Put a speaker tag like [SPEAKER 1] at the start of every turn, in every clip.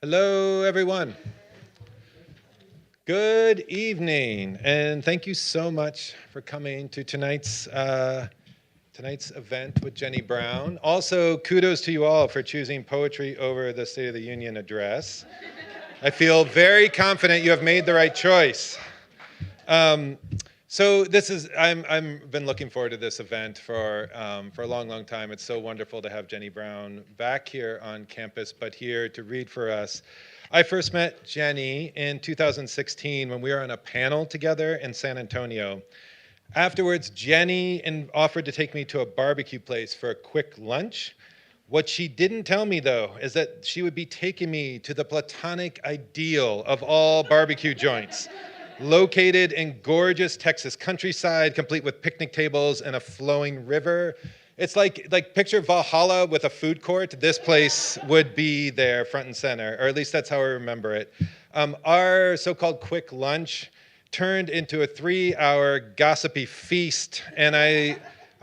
[SPEAKER 1] Hello, everyone. Good evening, and thank you so much for coming to tonight's event with Jenny Browne. Also, kudos to you all for choosing poetry over the State of the Union address. I feel very confident you have made the right choice. Um, so this is I'm been looking forward to this event for a long time. It's so wonderful to have Jenny Browne back here on campus, but here to read for us. I first met Jenny in 2016 when we were on a panel together in San Antonio. Afterwards, Jenny offered to take me to a barbecue place for a quick lunch. What she didn't tell me, though, is that she would be taking me to the platonic ideal of all barbecue joints, located in gorgeous Texas countryside, complete with picnic tables and a flowing river. It's like picture Valhalla with a food court. This place would be there front and center, or at least that's how I remember it. Our so-called quick lunch turned into a 3-hour gossipy feast, and I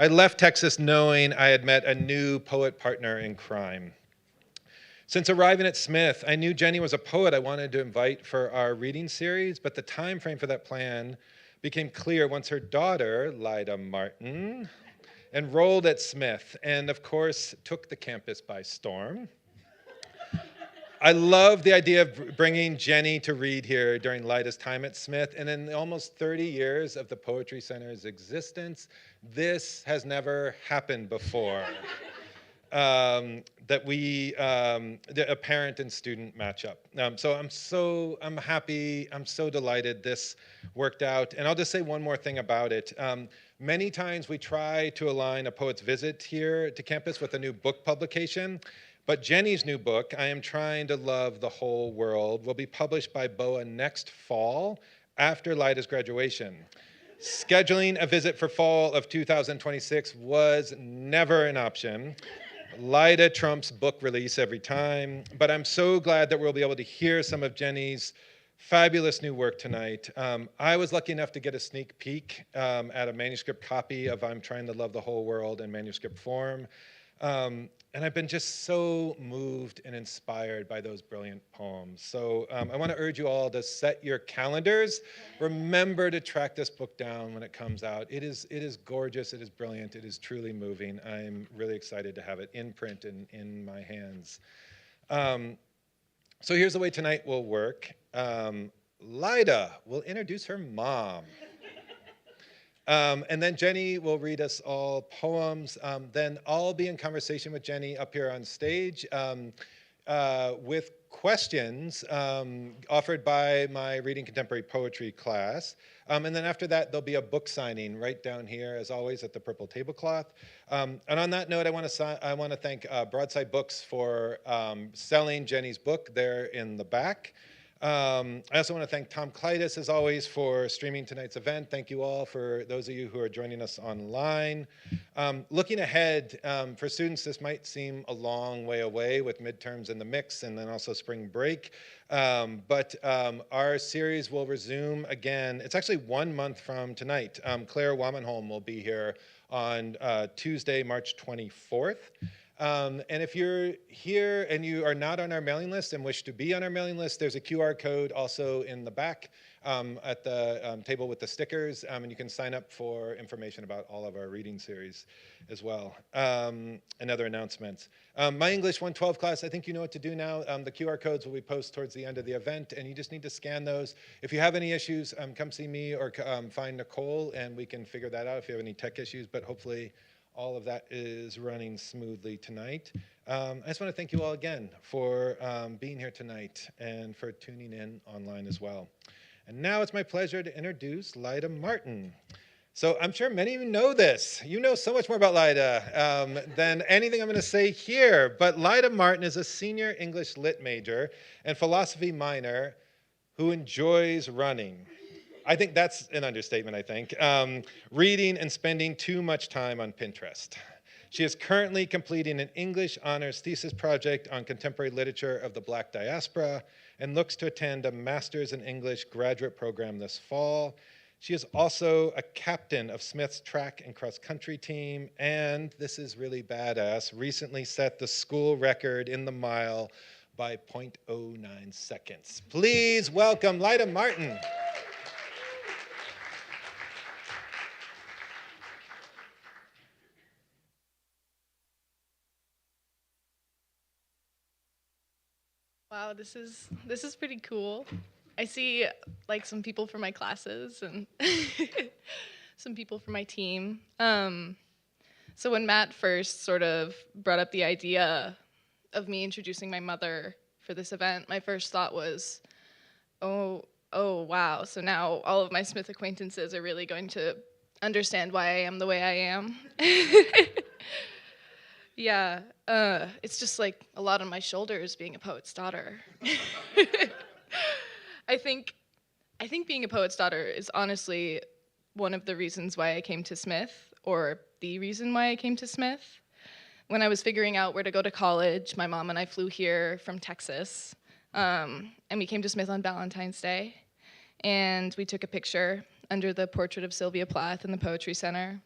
[SPEAKER 1] left Texas knowing I had met a new poet partner in crime. Since arriving at Smith, I knew Jenny was a poet I wanted to invite for our reading series, but the time frame for that plan became clear once her daughter, Lyda Martin, enrolled at Smith and, of course, took the campus by storm. I love the idea of bringing Jenny to read here during Lyda's time at Smith, and in almost 30 years of the Poetry Center's existence, this has never happened before. A parent and student matchup. I'm happy, I'm so delighted this worked out. And I'll just say one more thing about it. Many times we try to align a poet's visit here to campus with a new book publication, but Jenny's new book, I Am Trying to Love the Whole World, will be published by BOA next fall after Lyda's graduation. Scheduling a visit for fall of 2026 was never an option. Lyda trumps book release every time, but I'm so glad that we'll be able to hear some of Jenny's fabulous new work tonight. I was lucky enough to get a sneak peek at a manuscript copy of I'm Trying to Love the Whole World in manuscript form. And I've been just so moved and inspired by those brilliant poems. So I want to urge you all to set your calendars. Remember to track this book down when it comes out. It is gorgeous, it is brilliant, it is truly moving. I'm really excited to have it in print and in my hands. So here's the way tonight will work. Lyda will introduce her mom. And then Jenny will read us all poems. Then I'll be in conversation with Jenny up here on stage with questions offered by my Reading Contemporary Poetry class. And then after that, there'll be a book signing right down here, as always, at the purple tablecloth. And on that note, I want to thank Broadside Books for selling Jenny's book there in the back. I also want to thank Tom Kleitis, as always, for streaming tonight's event. Thank you all for those of you who are joining us online. Looking ahead, for students, this might seem a long way away with midterms in the mix and then also spring break. But our series will resume again. It's actually 1 month from tonight. Claire Wamenholm will be here on Tuesday, March 24th. And if you're here and you are not on our mailing list and wish to be on our mailing list, there's a QR code also in the back at the table with the stickers, and you can sign up for information about all of our reading series as well, and other announcements. My English 112 class, I think you know what to do now. The QR codes will be posted towards the end of the event, and you just need to scan those. If you have any issues, come see me or find Nicole, and we can figure that out if you have any tech issues, but hopefully all of that is running smoothly tonight. I just want to thank you all again for being here tonight and for tuning in online as well. And now it's my pleasure to introduce Lyda Martin. So I'm sure many of you know this. You know so much more about Lyda than anything I'm going to say here. But Lyda Martin is a senior English lit major and philosophy minor who enjoys running. I think that's an understatement, I think. Reading and spending too much time on Pinterest. She is currently completing an English honors thesis project on contemporary literature of the Black diaspora and looks to attend a master's in English graduate program this fall. She is also a captain of Smith's track and cross-country team, and this is really badass, recently set the school record in the mile by 0.09 seconds. Please welcome Lyda Martin.
[SPEAKER 2] Wow, this is pretty cool. I see like some people from my classes and some people from my team. So when Matt first sort of brought up the idea of me introducing my mother for this event, my first thought was, oh wow. So now all of my Smith acquaintances are really going to understand why I am the way I am. Yeah, it's just like a lot on my shoulders being a poet's daughter. I think being a poet's daughter is honestly one of the reasons why I came to Smith, or the reason why I came to Smith. When I was figuring out where to go to college, my mom and I flew here from Texas, and we came to Smith on Valentine's Day, and we took a picture under the portrait of Sylvia Plath in the Poetry Center.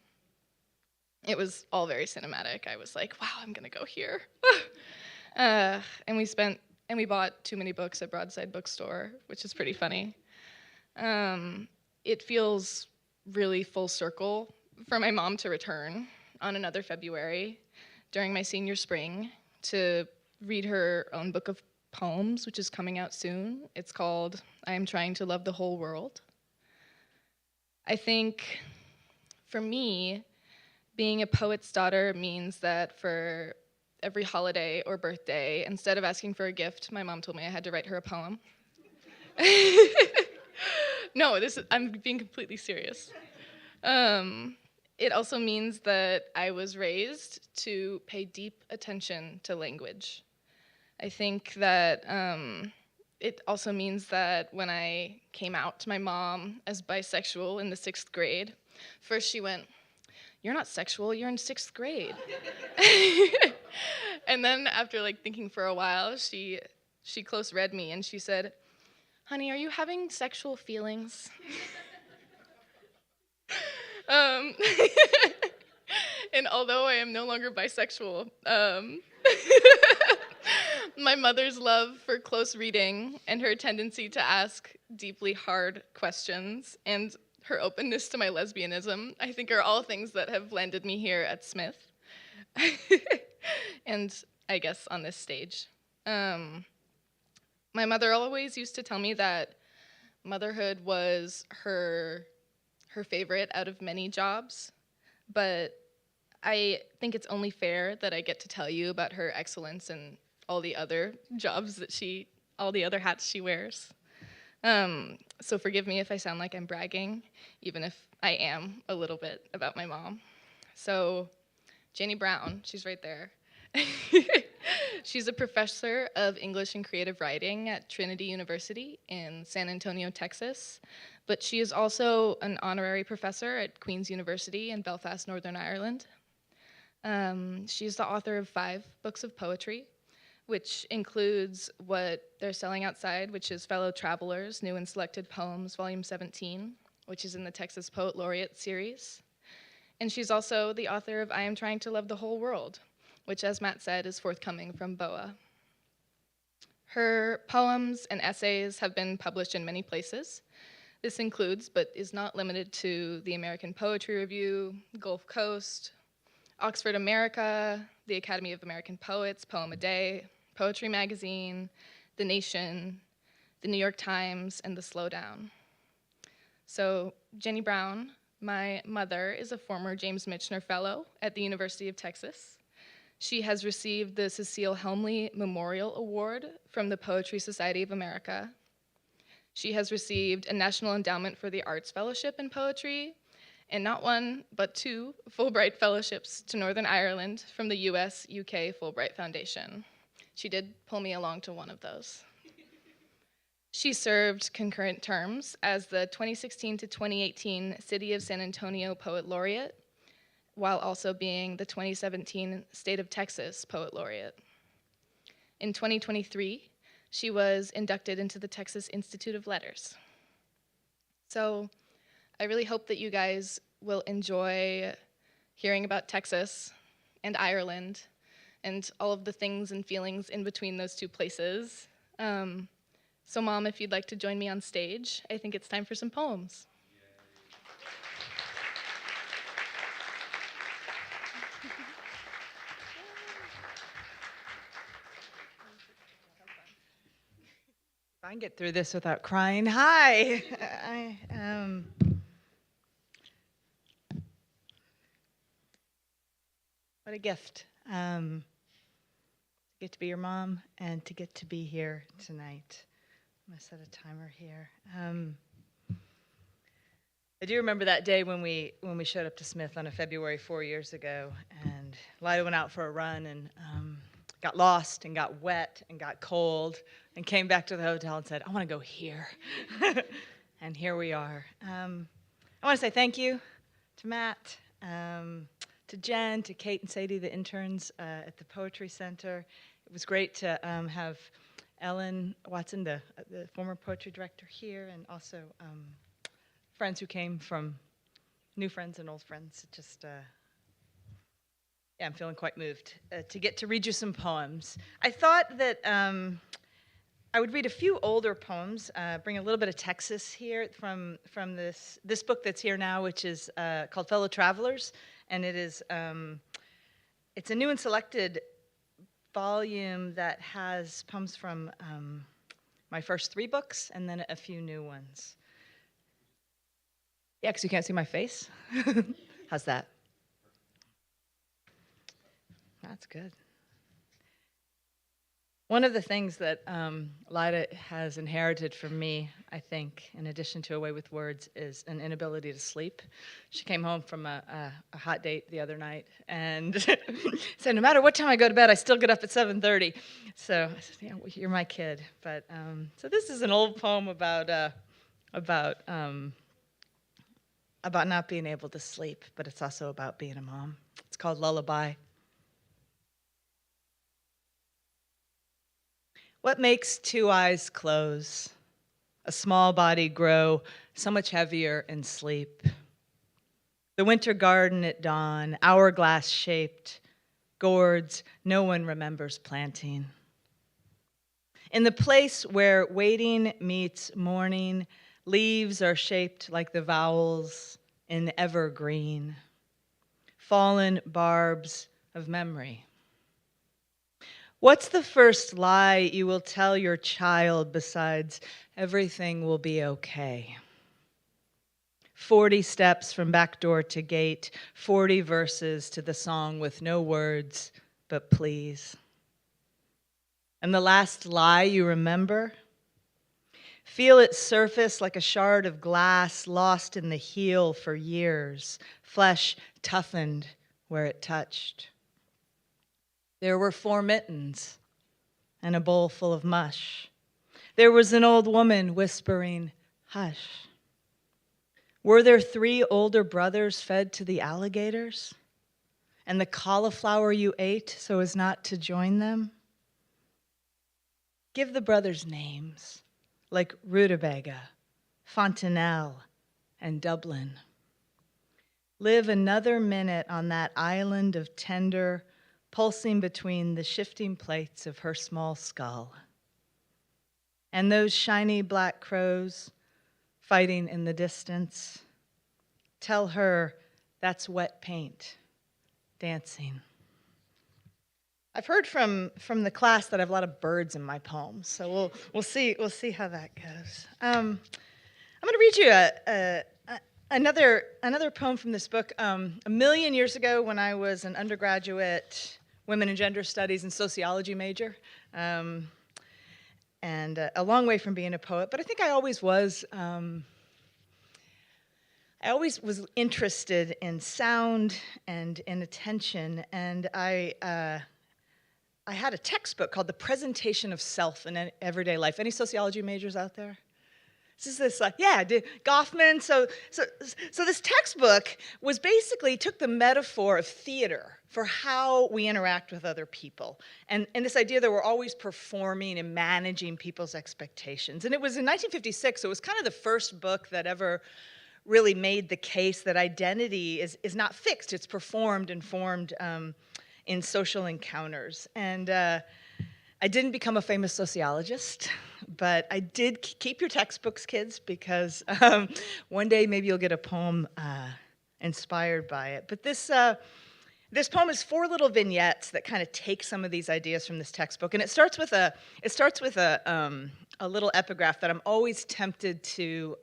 [SPEAKER 2] It was all very cinematic. I was like, wow, I'm gonna go here. And we bought too many books at Broadside Bookstore, which is pretty funny. It feels really full circle for my mom to return on another February during my senior spring to read her own book of poems, which is coming out soon. It's called I Am Trying to Love the Whole World. I think for me, being a poet's daughter means that for every holiday or birthday, instead of asking for a gift, my mom told me I had to write her a poem. No, I'm being completely serious. It also means that I was raised to pay deep attention to language. I think that it also means that when I came out to my mom as bisexual in the 6th grade, first she went, "You're not sexual, you're in 6th grade." And then after like thinking for a while, she close read me and she said, "Honey, are you having sexual feelings?" um, and although I am no longer bisexual, my mother's love for close reading and her tendency to ask deeply hard questions and her openness to my lesbianism, I think are all things that have landed me here at Smith. And I guess on this stage. My mother always used to tell me that motherhood was her favorite out of many jobs, but I think it's only fair that I get to tell you about her excellence in all the other jobs that all the other hats she wears. So forgive me if I sound like I'm bragging, even if I am a little bit about my mom. So Jenny Browne, she's right there. She's a professor of English and creative writing at Trinity University in San Antonio, Texas, but she is also an honorary professor at Queen's University in Belfast, Northern Ireland. She's the author of 5 books of poetry, which includes what they're selling outside, which is Fellow Travelers, New and Selected Poems, Volume 17, which is in the Texas Poet Laureate series. And she's also the author of I Am Trying to Love the Whole World, which, as Matt said, is forthcoming from BOA. Her poems and essays have been published in many places. This includes, but is not limited to, the American Poetry Review, Gulf Coast, Oxford America, the Academy of American Poets, Poem-A-Day, Poetry Magazine, The Nation, the New York Times, and The Slowdown. So Jenny Browne, my mother, is a former James Michener Fellow at the University of Texas. She has received the Cecile Helmley Memorial Award from the Poetry Society of America. She has received a National Endowment for the Arts Fellowship in Poetry, and not 1, but 2 Fulbright Fellowships to Northern Ireland from the US-UK Fulbright Foundation. She did pull me along to one of those. She served concurrent terms as the 2016 to 2018 City of San Antonio Poet Laureate, while also being the 2017 State of Texas Poet Laureate. In 2023, she was inducted into the Texas Institute of Letters. So I really hope that you guys will enjoy hearing about Texas and Ireland and all of the things and feelings in between those two places. So Mom, if you'd like to join me on stage, I think it's time for some poems.
[SPEAKER 3] If I can get through this without crying. Hi. What a gift. To get to be your mom and to get to be here tonight. I'm going to set a timer here. I do remember that day when we showed up to Smith on a February 4 years ago, and Lida went out for a run and got lost and got wet and got cold and came back to the hotel and said, I want to go here. And here we are. I want to say thank you to Matt, to Jen, to Kate and Sadie, the interns at the Poetry Center. It was great to have Ellen Watson, the former poetry director, here, and also friends who came from new friends and old friends. Just, yeah, I'm feeling quite moved to get to read you some poems. I thought that I would read a few older poems, bring a little bit of Texas here from this book that's here now, which is called Fellow Travelers, and it is it's a new and selected volume that has poems from my first 3 books and then a few new ones. Yeah, because you can't see my face. How's that? That's good. One of the things that Lida has inherited from me, I think, in addition to A Way with Words, is an inability to sleep. She came home from a hot date the other night and said, no matter what time I go to bed, I still get up at 7:30. So I said, yeah, well, you're my kid. But so this is an old poem about not being able to sleep, but it's also about being a mom. It's called Lullaby. What makes 2 eyes close, a small body grow so much heavier in sleep? The winter garden at dawn, hourglass-shaped, gourds no one remembers planting. In the place where waiting meets morning, leaves are shaped like the vowels in evergreen, fallen barbs of memory. What's the first lie you will tell your child besides everything will be okay? 40 steps from back door to gate, 40 verses to the song with no words but please. And the last lie you remember? Feel its surface like a shard of glass lost in the heel for years, flesh toughened where it touched. There were 4 mittens and a bowl full of mush. There was an old woman whispering, hush. Were there 3 older brothers fed to the alligators? And the cauliflower you ate so as not to join them? Give the brothers names, like Rutabaga, Fontanelle, and Dublin. Live another minute on that island of tender, pulsing between the shifting plates of her small skull. And those shiny black crows fighting in the distance, tell her that's wet paint, dancing. I've heard from the class that I have a lot of birds in my poems, so we'll see how that goes. I'm going to read you another poem from this book. A million years ago, when I was an undergraduate women and gender studies and sociology major, and a long way from being a poet, but I think I always was. I always was interested in sound and in attention, and I had a textbook called The Presentation of Self in Everyday Life. Any sociology majors out there? This Goffman. So this textbook was basically took the metaphor of theater for how we interact with other people, and this idea that we're always performing and managing people's expectations. And it was in 1956, so it was kind of the first book that ever really made the case that identity is not fixed; it's performed and formed in social encounters. And I didn't become a famous sociologist, but I did keep your textbooks, kids, because one day maybe you'll get a poem inspired by it. But this poem is 4 little vignettes that kind of take some of these ideas from this textbook, and it starts with a little epigraph that I'm always tempted to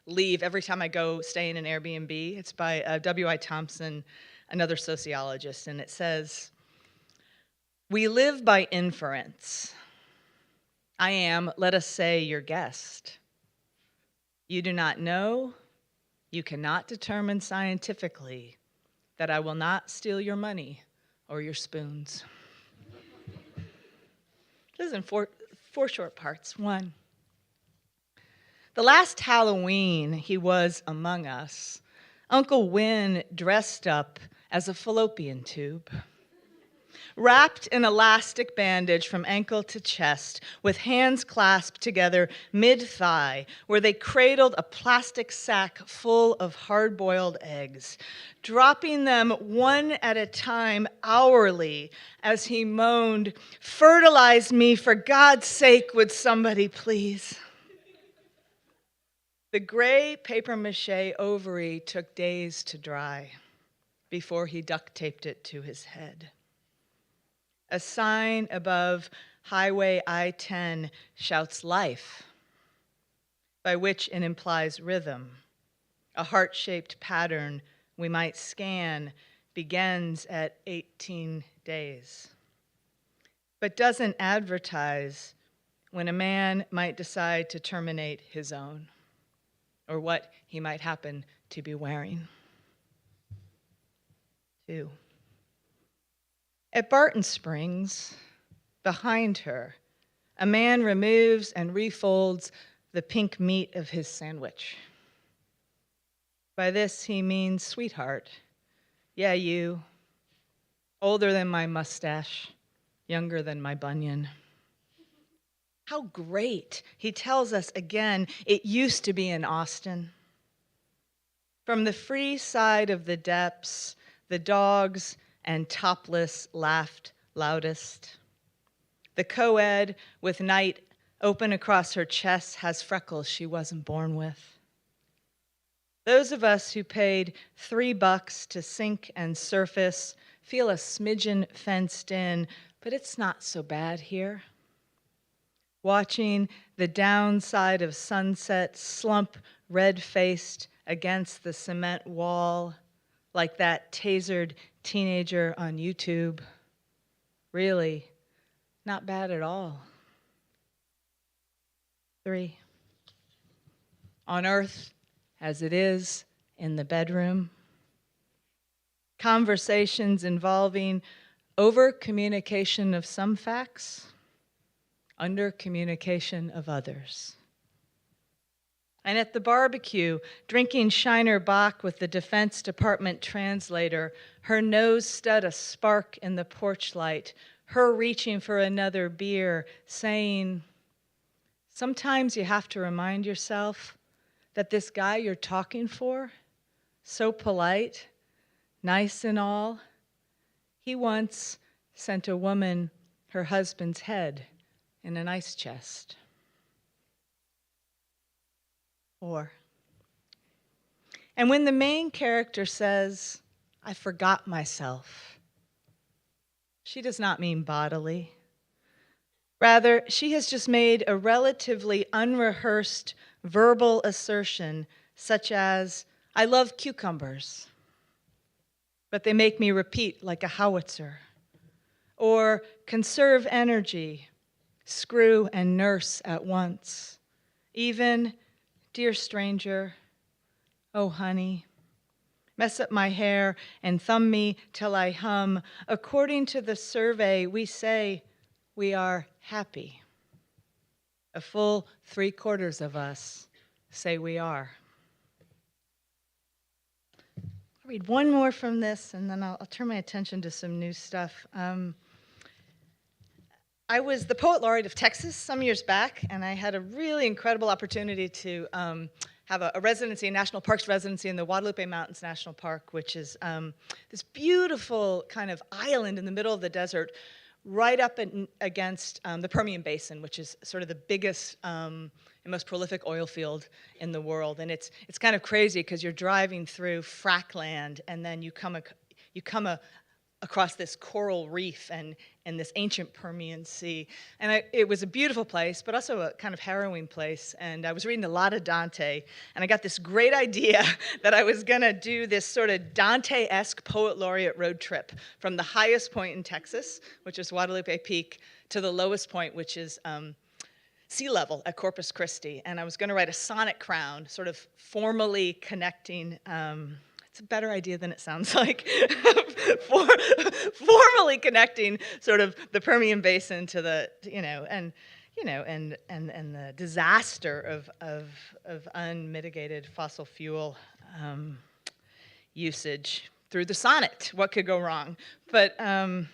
[SPEAKER 3] leave every time I go stay in an Airbnb. It's by W.I. Thompson, another sociologist, and it says, "We live by inference. I am, let us say, your guest. You do not know, you cannot determine scientifically that I will not steal your money or your spoons." This is in four short parts. 1, the last Halloween he was among us, Uncle Win dressed up as a fallopian tube, wrapped in elastic bandage from ankle to chest, with hands clasped together mid-thigh, where they cradled a plastic sack full of hard-boiled eggs, dropping them one at a time hourly as he moaned, "Fertilize me, for God's sake, would somebody please?" The gray papier-mâché ovary took days to dry before he duct-taped it to his head. A sign above Highway I-10 shouts life, by which it implies rhythm. A heart-shaped pattern we might scan begins at 18 days, but doesn't advertise when a man might decide to terminate his own, or what he might happen to be wearing. 2. At Barton Springs, behind her, a man removes and refolds the pink meat of his sandwich. By this he means, sweetheart, yeah, you, older than my mustache, younger than my bunion. How great, he tells us again, it used to be in Austin. From the free side of the depths, the dogs and topless laughed loudest. The co-ed with night open across her chest has freckles she wasn't born with. Those of us who paid $3 to sink and surface feel a smidgen fenced in, but it's not so bad here. Watching the downside of sunset slump red-faced against the cement wall like that tasered teenager on YouTube. Really, not bad at all. 3, on earth as it is in the bedroom, conversations involving over-communication of some facts, under-communication of others. And at the barbecue, drinking Shiner Bock with the Defense Department translator, her nose stud a spark in the porch light, her reaching for another beer, saying, sometimes you have to remind yourself that this guy you're talking for, so polite, nice and all, he once sent a woman her husband's head in an ice chest. 4, and when the main character says, I forgot myself, she does not mean bodily. Rather, she has just made a relatively unrehearsed verbal assertion, such as, I love cucumbers, but they make me repeat like a howitzer. Or conserve energy, screw and nurse at once. Even, dear stranger, oh honey, mess up my hair and thumb me till I hum. According to the survey, we say we are happy. A full 3/4 of us say we are. I'll read one more from this, and then I'll turn my attention to some new stuff. I was the Poet Laureate of Texas some years back, and I had a really incredible opportunity to have a residency, a national parks residency in the Guadalupe Mountains National Park, which is this beautiful kind of island in the middle of the desert, right up against the Permian Basin, which is sort of the biggest and most prolific oil field in the world. And it's kind of crazy because you're driving through frack land, and then you come across this coral reef and this ancient Permian Sea. And it was a beautiful place, but also a kind of harrowing place. And I was reading a lot of Dante, and I got this great idea that I was going to do this sort of Dante-esque poet laureate road trip from the highest point in Texas, which is Guadalupe Peak, to the lowest point, which is sea level at Corpus Christi. And I was going to write a sonic crown, sort of formally connecting. It's a better idea than it sounds like. Formally connecting sort of the Permian Basin to the, and the disaster of unmitigated fossil fuel usage through the sonnet. What could go wrong? But I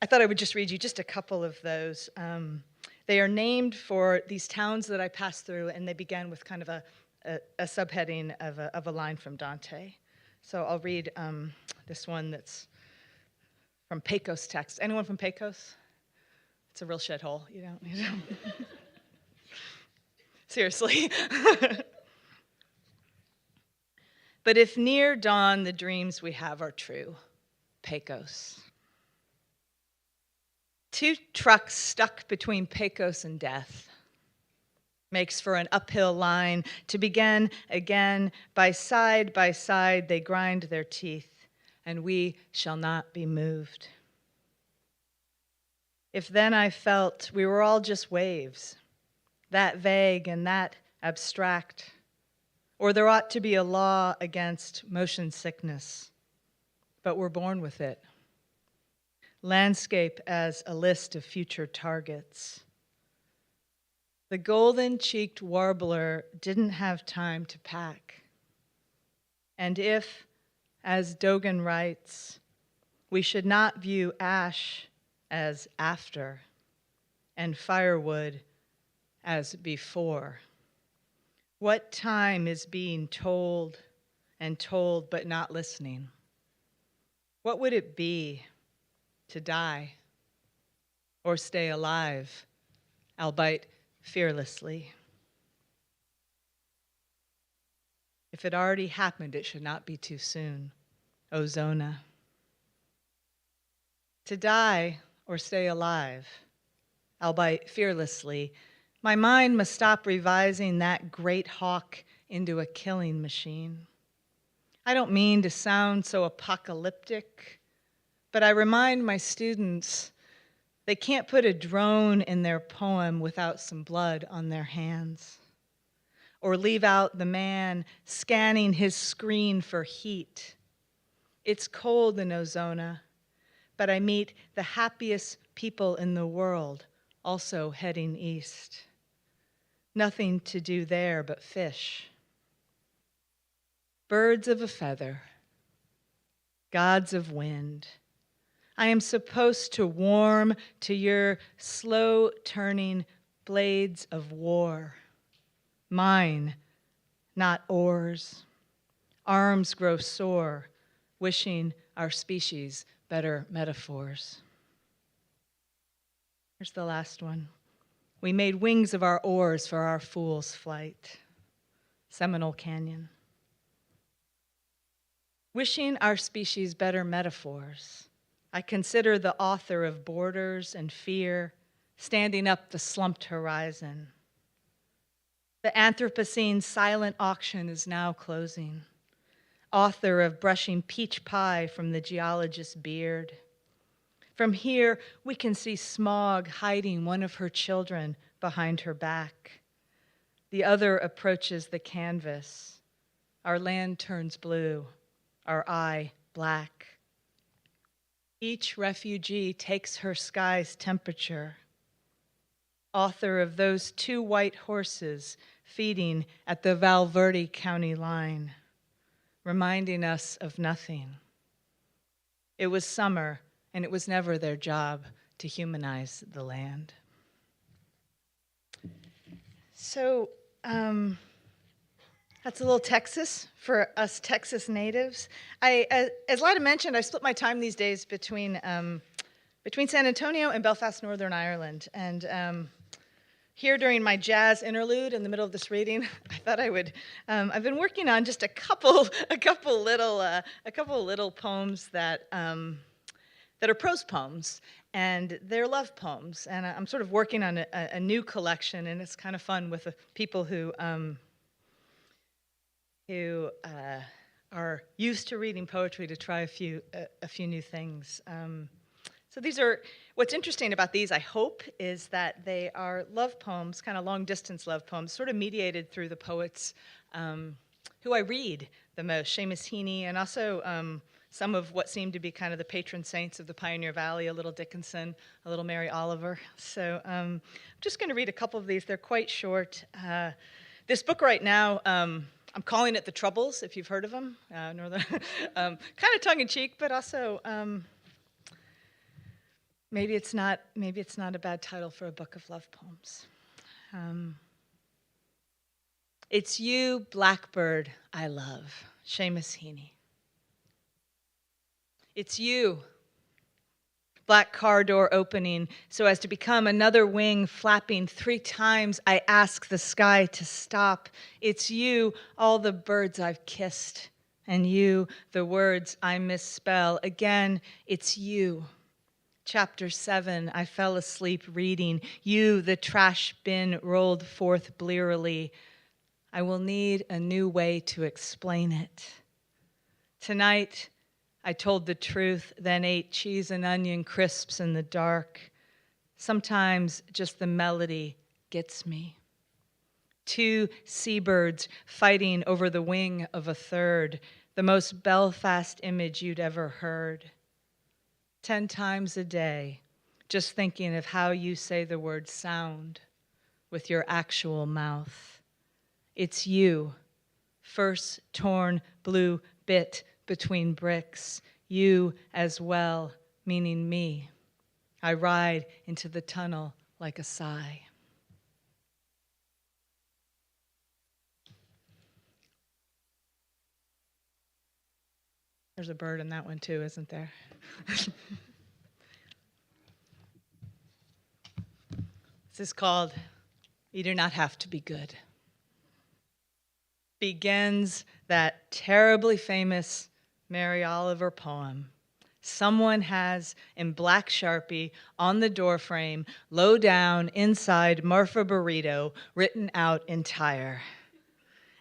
[SPEAKER 3] thought I would just read you just a couple of those. They are named for these towns that I passed through, and they began with kind of a subheading of a line from Dante. So I'll read this one that's from Pecos text. Anyone from Pecos? It's a real shithole, you know. Seriously. But if near dawn the dreams we have are true, Pecos. 2 trucks stuck between Pecos and death makes for an uphill line to begin again. By side they grind their teeth, and we shall not be moved. If then I felt we were all just waves, that vague and that abstract, or there ought to be a law against motion sickness, but we're born with it. Landscape as a list of future targets. The golden-cheeked warbler didn't have time to pack. And if, as Dogen writes, we should not view ash as after and firewood as before, what time is being told and told but not listening? What would it be to die or stay alive, albeit fearlessly? If it already happened, it should not be too soon. Ozona. To die or stay alive, albeit fearlessly, my mind must stop revising that great hawk into a killing machine. I don't mean to sound so apocalyptic, but I remind my students they can't put a drone in their poem without some blood on their hands, or leave out the man scanning his screen for heat. It's cold in Ozona, but I meet the happiest people in the world also heading east. Nothing to do there but fish. Birds of a feather, gods of wind, I am supposed to warm to your slow-turning blades of war. Mine, not oars. Arms grow sore, wishing our species better metaphors. Here's the last one. We made wings of our oars for our fool's flight. Seminole Canyon. Wishing our species better metaphors, I consider the author of Borders and Fear standing up the slumped horizon. The Anthropocene silent auction is now closing. Author of Brushing Peach Pie from the Geologist's Beard. From here, we can see Smog hiding one of her children behind her back. The other approaches the canvas. Our land turns blue, our eye black. Each refugee takes her sky's temperature. Author of those 2 white horses feeding at the Valverde County line, reminding us of nothing. It was summer, and it was never their job to humanize the land. So, That's a little Texas for us Texas natives. As Lida mentioned, I split my time these days between San Antonio and Belfast, Northern Ireland. And here during my jazz interlude in the middle of this reading, I thought I would. I've been working on just a couple little poems that are prose poems, and they're love poems. And I'm sort of working on a new collection, and it's kind of fun with the people who are used to reading poetry to try a few new things. So these are, what's interesting about these, I hope, is that they are love poems, kind of long-distance love poems, sort of mediated through the poets who I read the most, Seamus Heaney, and also some of what seem to be kind of the patron saints of the Pioneer Valley, a little Dickinson, a little Mary Oliver. So I'm just going to read a couple of these. They're quite short. This book right now, I'm calling it The Troubles, if you've heard of them. Kind of tongue-in-cheek, but also maybe it's not a bad title for a book of love poems. It's you, blackbird, I love, Seamus Heaney. It's you, black car door opening so as to become another wing flapping 3 times. I ask the sky to stop. It's you, all the birds I've kissed, and you, the words I misspell. Again, it's you. Chapter 7, I fell asleep reading. You, the trash bin rolled forth blearily. I will need a new way to explain it. Tonight, I told the truth, then ate cheese and onion crisps in the dark. Sometimes just the melody gets me. 2 seabirds fighting over the wing of a third, the most Belfast image you'd ever heard. 10 times a day, just thinking of how you say the word sound with your actual mouth. It's you, first torn blue bit between bricks, you as well, meaning me. I ride into the tunnel like a sigh. There's a bird in that one too, isn't there? This is called You Do Not Have to Be Good. Begins that terribly famous Mary Oliver poem. Someone has, in black Sharpie, on the doorframe, low down, inside Marfa Burrito, written out entire.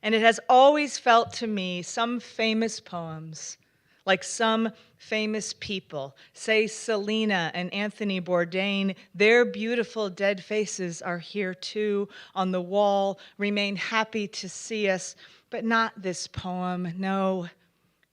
[SPEAKER 3] And it has always felt to me some famous poems, like some famous people, say Selena and Anthony Bourdain, their beautiful dead faces are here too on the wall, remain happy to see us, but not this poem, no.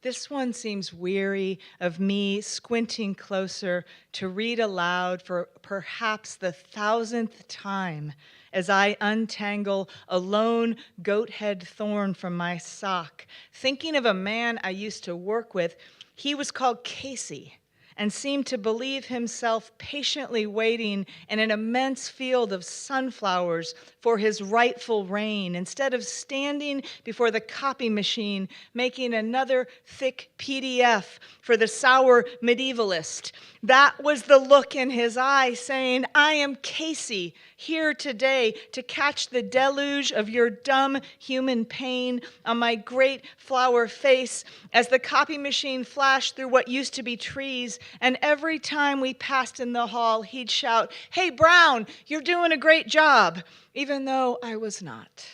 [SPEAKER 3] This one seems weary of me squinting closer to read aloud for perhaps the 1,000th time as I untangle a lone goat head thorn from my sock, thinking of a man I used to work with. He was called Casey and seemed to believe himself patiently waiting in an immense field of sunflowers for his rightful reign, instead of standing before the copy machine making another thick PDF for the sour medievalist. That was the look in his eye, saying, I am Casey, here today to catch the deluge of your dumb human pain on my great flower face as the copy machine flashed through what used to be trees. And every time we passed in the hall, he'd shout, hey, Browne, you're doing a great job, even though I was not.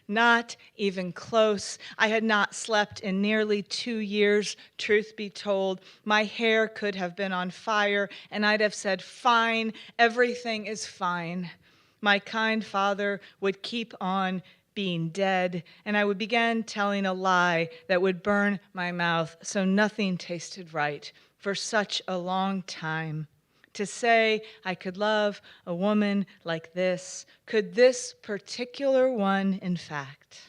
[SPEAKER 3] Not even close. I had not slept in nearly 2 years, truth be told. My hair could have been on fire, and I'd have said, fine, everything is fine. My kind father would keep on being dead, and I would begin telling a lie that would burn my mouth so nothing tasted right for such a long time. To say I could love a woman like this, could this particular one, in fact?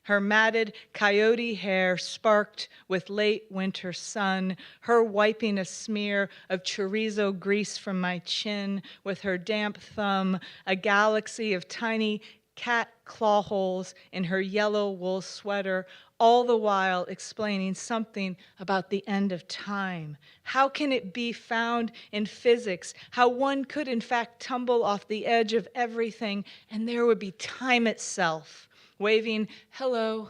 [SPEAKER 3] Her matted coyote hair sparked with late winter sun, her wiping a smear of chorizo grease from my chin with her damp thumb, a galaxy of tiny cat claw holes in her yellow wool sweater, all the while explaining something about the end of time. How can it be found in physics? How one could in fact tumble off the edge of everything and there would be time itself, waving hello,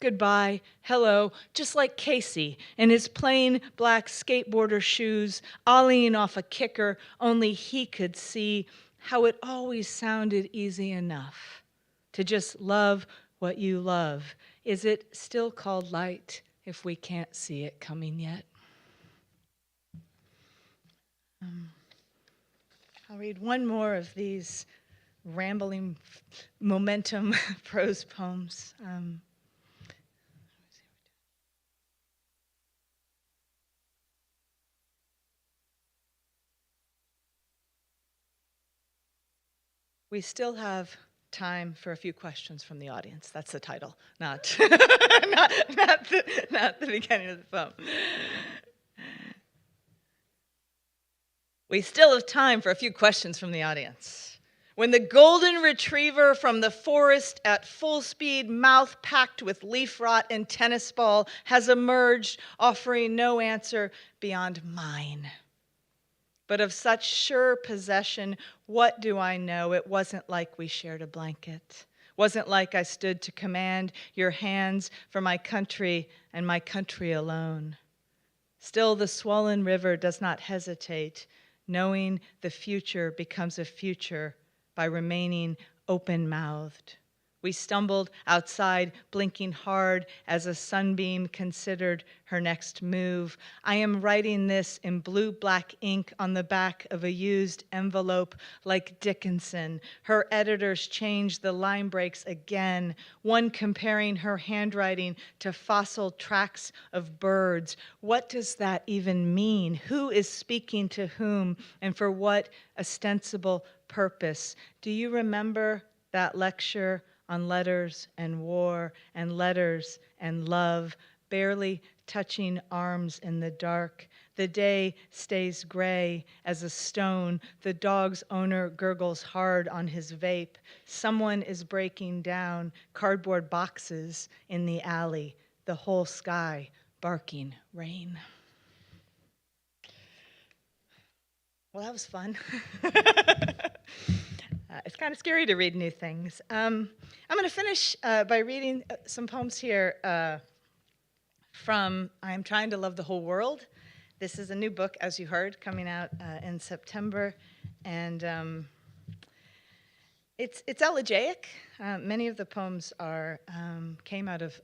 [SPEAKER 3] goodbye, hello, just like Casey in his plain black skateboarder shoes, ollieing off a kicker, only he could see how it always sounded easy enough to just love what you love. Is it still called light if we can't see it coming yet? I'll read one more of these rambling momentum prose poems. We still have time for a few questions from the audience. That's the title, not, not the beginning of the poem. We still have time for a few questions from the audience. When the golden retriever from the forest at full speed, mouth packed with leaf rot and tennis ball, has emerged, offering no answer beyond mine. But of such sure possession, what do I know? It wasn't like we shared a blanket. Wasn't like I stood to command your hands for my country and my country alone. Still the swollen river does not hesitate, knowing the future becomes a future by remaining open-mouthed. We stumbled outside, blinking hard as a sunbeam considered her next move. I am writing this in blue-black ink on the back of a used envelope like Dickinson. Her editors changed the line breaks again, one comparing her handwriting to fossil tracks of birds. What does that even mean? Who is speaking to whom, and for what ostensible purpose? Do you remember that lecture on letters and war and letters and love, barely touching arms in the dark? The day stays gray as a stone. The dog's owner gurgles hard on his vape. Someone is breaking down cardboard boxes in the alley. The whole sky barking rain. Well, that was fun. It's kind of scary to read new things. I'm going to finish by reading some poems here from I'm Trying to Love the Whole World. This is a new book, as you heard, coming out in September. And it's elegiac. Many of the poems came out of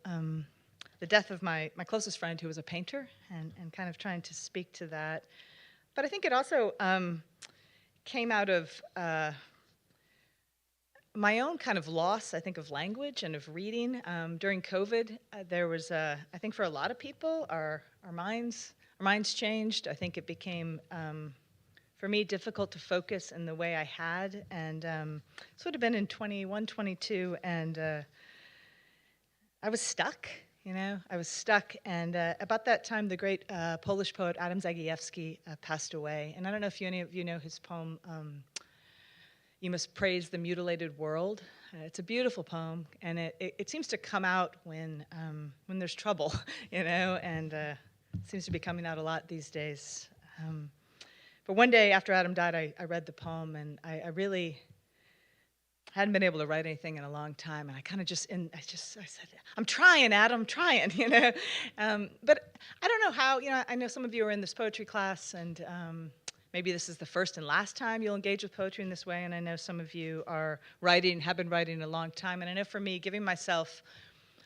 [SPEAKER 3] the death of my closest friend, who was a painter, and kind of trying to speak to that. But I think it also came out of my own kind of loss, I think, of language and of reading. During COVID, there was, I think for a lot of people, our minds changed. I think it became, for me, difficult to focus in the way I had. And this would have been in 21, 22, and I was stuck. I was stuck, and about that time, the great Polish poet Adam Zagajewski passed away. And I don't know if any of you know his poem, You Must Praise the Mutilated World. It's a beautiful poem, and it seems to come out when there's trouble, and it seems to be coming out a lot these days. But one day after Adam died, I read the poem, and I really hadn't been able to write anything in a long time, and I kind of I said, I'm trying, Adam, I'm trying, But I don't know how, I know some of you are in this poetry class, and maybe this is the first and last time you'll engage with poetry in this way, and I know some of you have been writing a long time, and I know for me, giving myself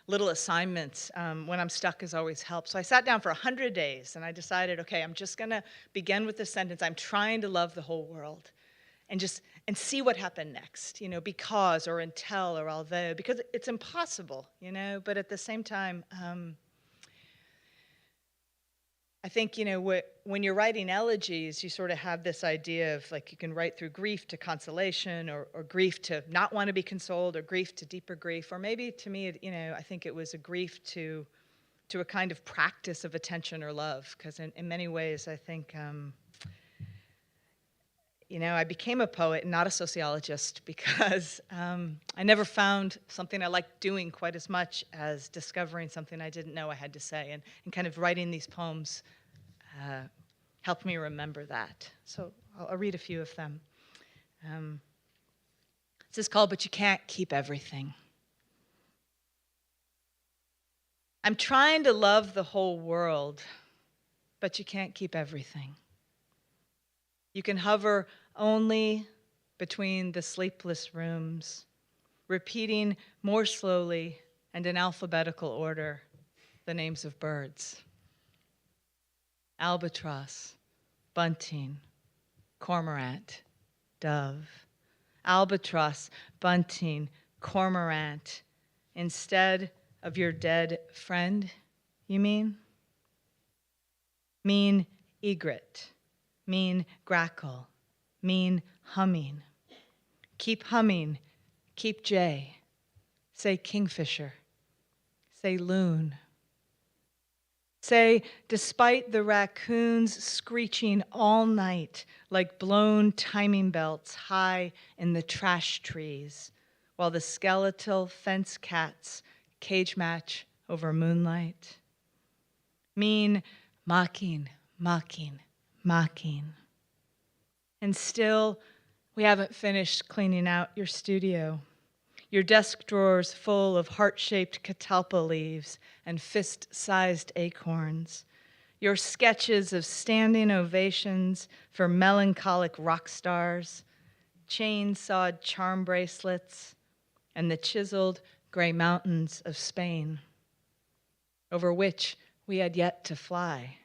[SPEAKER 3] little assignments when I'm stuck has always helped. So I sat down for 100 days, and I decided, okay, I'm just gonna begin with the sentence, I'm trying to love the whole world. And see what happened next, because or until or although, because it's impossible, but at the same time, I think, when you're writing elegies, you sort of have this idea of like you can write through grief to consolation or grief to not want to be consoled or grief to deeper grief, or maybe to me, I think it was a grief to a kind of practice of attention or love, because in many ways, I think, I became a poet and not a sociologist because I never found something I liked doing quite as much as discovering something I didn't know I had to say. And kind of writing these poems helped me remember that. So I'll read a few of them. This is called But You Can't Keep Everything. I'm trying to love the whole world, but you can't keep everything. You can hover only between the sleepless rooms, repeating more slowly and in alphabetical order the names of birds. Albatross, bunting, cormorant, dove. Albatross, bunting, cormorant, instead of your dead friend, you mean? Mean egret, mean grackle, mean humming. Keep humming, keep jay. Say kingfisher, say loon. Say, despite the raccoons screeching all night like blown timing belts high in the trash trees, while the skeletal fence cats cage match over moonlight. Mean mocking, mocking, mocking. And still, we haven't finished cleaning out your studio. Your desk drawers full of heart-shaped catalpa leaves and fist-sized acorns. Your sketches of standing ovations for melancholic rock stars, chain-sawed charm bracelets, and the chiseled gray mountains of Spain, over which we had yet to fly.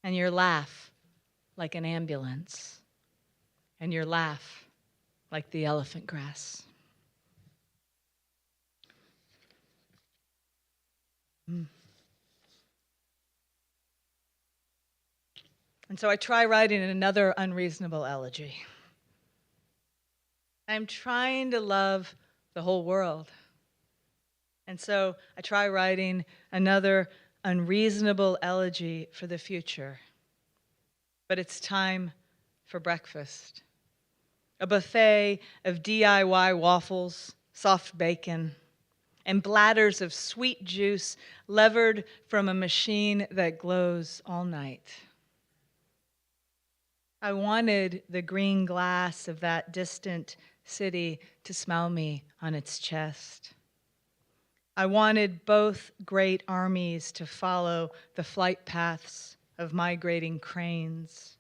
[SPEAKER 3] And your laugh like an ambulance, and your laugh like the elephant grass. And so I try writing another unreasonable elegy. I'm trying to love the whole world. And so I try writing another unreasonable elegy for the future. But it's time for breakfast. A buffet of DIY waffles, soft bacon, and bladders of sweet juice levered from a machine that glows all night. I wanted the green glass of that distant city to smell me on its chest. I wanted both great armies to follow the flight paths of migrating cranes.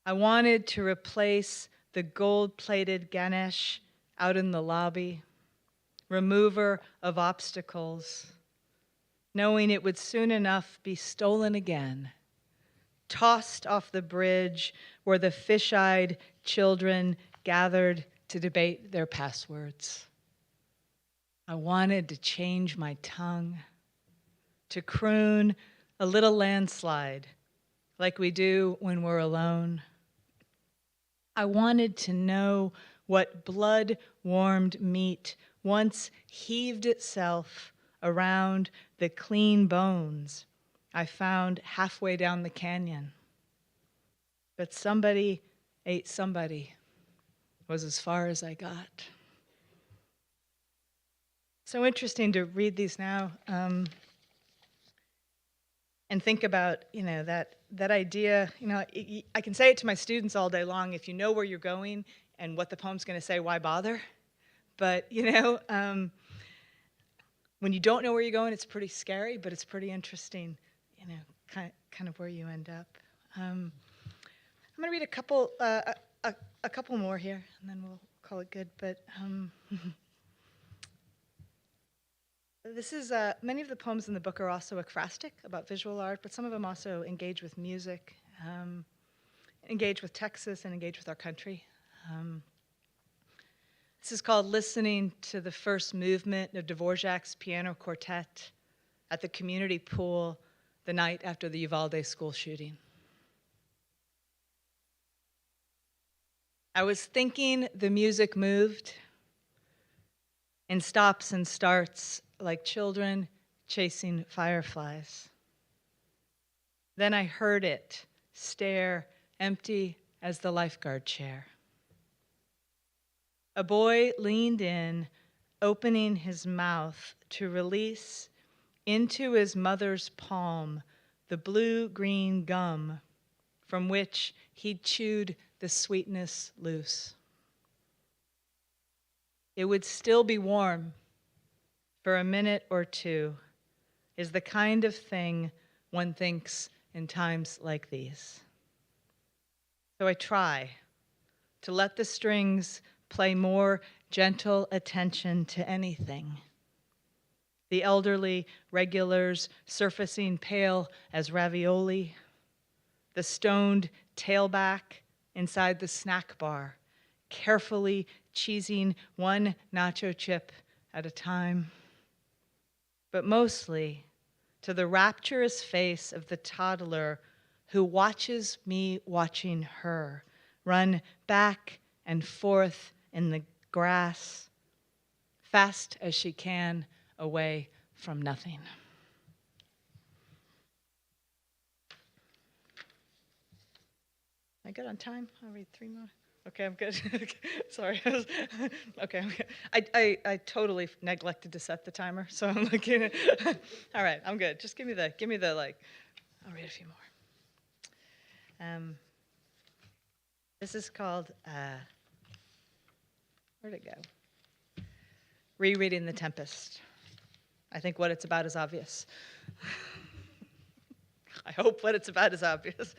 [SPEAKER 3] I wanted to replace the gold-plated Ganesh out in the lobby, remover of obstacles, knowing it would soon enough be stolen again, tossed off the bridge where the fish-eyed children gathered to debate their passwords. I wanted to change my tongue, to croon a little landslide like we do when we're alone. I wanted to know what blood-warmed meat once heaved itself around the clean bones I found halfway down the canyon. But somebody ate somebody was as far as I got. So interesting to read these now and think about, that idea. I can say it to my students all day long: if you know where you're going and what the poem's going to say, why bother? But when you don't know where you're going, it's pretty scary, but it's pretty interesting. Kind of where you end up. I'm going to read a couple more here, and then we'll call it good. But this is many of the poems in the book are also ekphrastic, about visual art, but some of them also engage with music, engage with Texas, and engage with our country. This is called Listening to the First Movement of Dvorak's Piano Quartet at the community pool the night after the Uvalde school shooting. I was thinking the music moved in stops and starts like children chasing fireflies. Then I heard it stare empty as the lifeguard chair. A boy leaned in, opening his mouth to release into his mother's palm the blue-green gum from which he'd chewed the sweetness loose. It would still be warm for a minute or two, is the kind of thing one thinks in times like these. So I try to let the strings play more gentle attention to anything. The elderly regulars surfacing pale as ravioli, the stoned tailback inside the snack bar, carefully cheesing one nacho chip at a time. But mostly to the rapturous face of the toddler who watches me watching her run back and forth in the grass, fast as she can, away from nothing. Am I good on time? I'll read 3 more. Okay, I'm good. Sorry. Okay, I'm good. I totally neglected to set the timer, so I'm looking at all right, I'm good. Just give me the like, I'll read a few more. This is called, where'd it go? Rereading The Tempest. I think what it's about is obvious. I hope what it's about is obvious.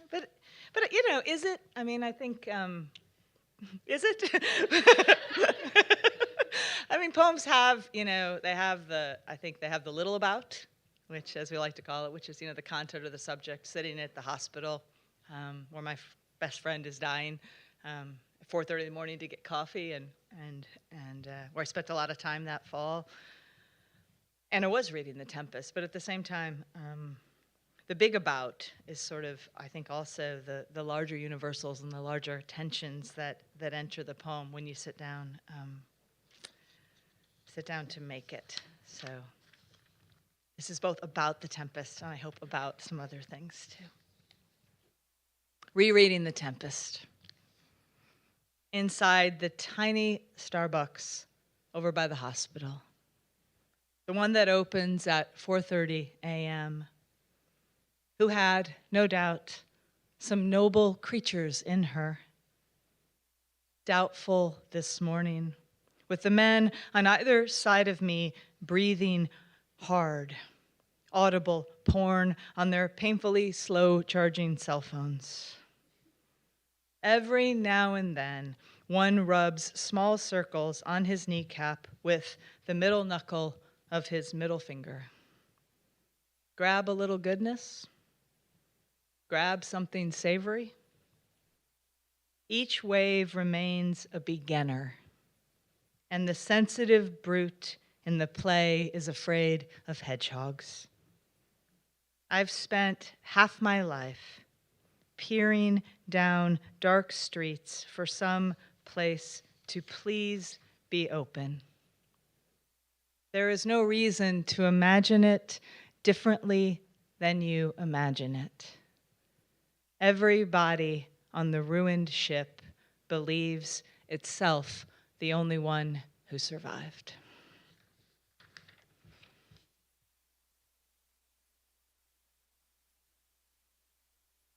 [SPEAKER 3] But you know, is it? I mean, I think, is it? I mean, poems have, you know, I think they have the little about, which, as we like to call it, which is, you know, the content or the subject sitting at the hospital where my best friend is dying at 4:30 in the morning to get coffee, and where I spent a lot of time that fall. And I was reading The Tempest, but at the same time, the big about is sort of, I think, also the larger universals and the larger tensions that enter the poem when you sit down to make it. So this is both about The Tempest and I hope about some other things too. Rereading The Tempest. Inside the tiny Starbucks over by the hospital, the one that opens at 4:30 a.m., who had, no doubt, some noble creatures in her. Doubtful this morning, with the men on either side of me breathing hard, audible porn on their painfully slow-charging cell phones. Every now and then, one rubs small circles on his kneecap with the middle knuckle of his middle finger. Grab a little goodness. Grab something savory. Each wave remains a beginner, and the sensitive brute in the play is afraid of hedgehogs. I've spent half my life peering down dark streets for some place to please be open. There is no reason to imagine it differently than you imagine it. Everybody on the ruined ship believes itself the only one who survived.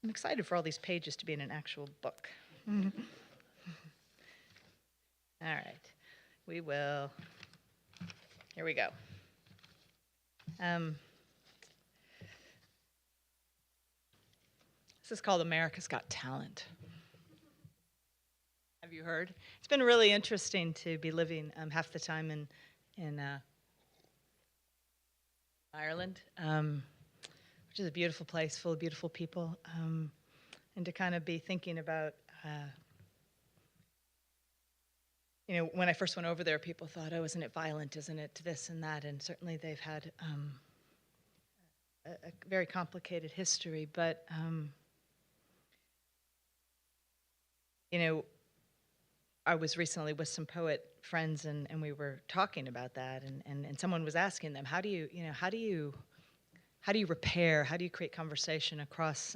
[SPEAKER 3] I'm excited for all these pages to be in an actual book. All right, we will. Here we go. This is called America's Got Talent. Have you heard? It's been really interesting to be living half the time in Ireland, which is a beautiful place full of beautiful people, and to kind of be thinking about, you know, when I first went over there, people thought, oh, isn't it violent, isn't it this and that, and certainly they've had a very complicated history, but you know, I was recently with some poet friends, and we were talking about that, and someone was asking them, how do you repair, how do you create conversation across,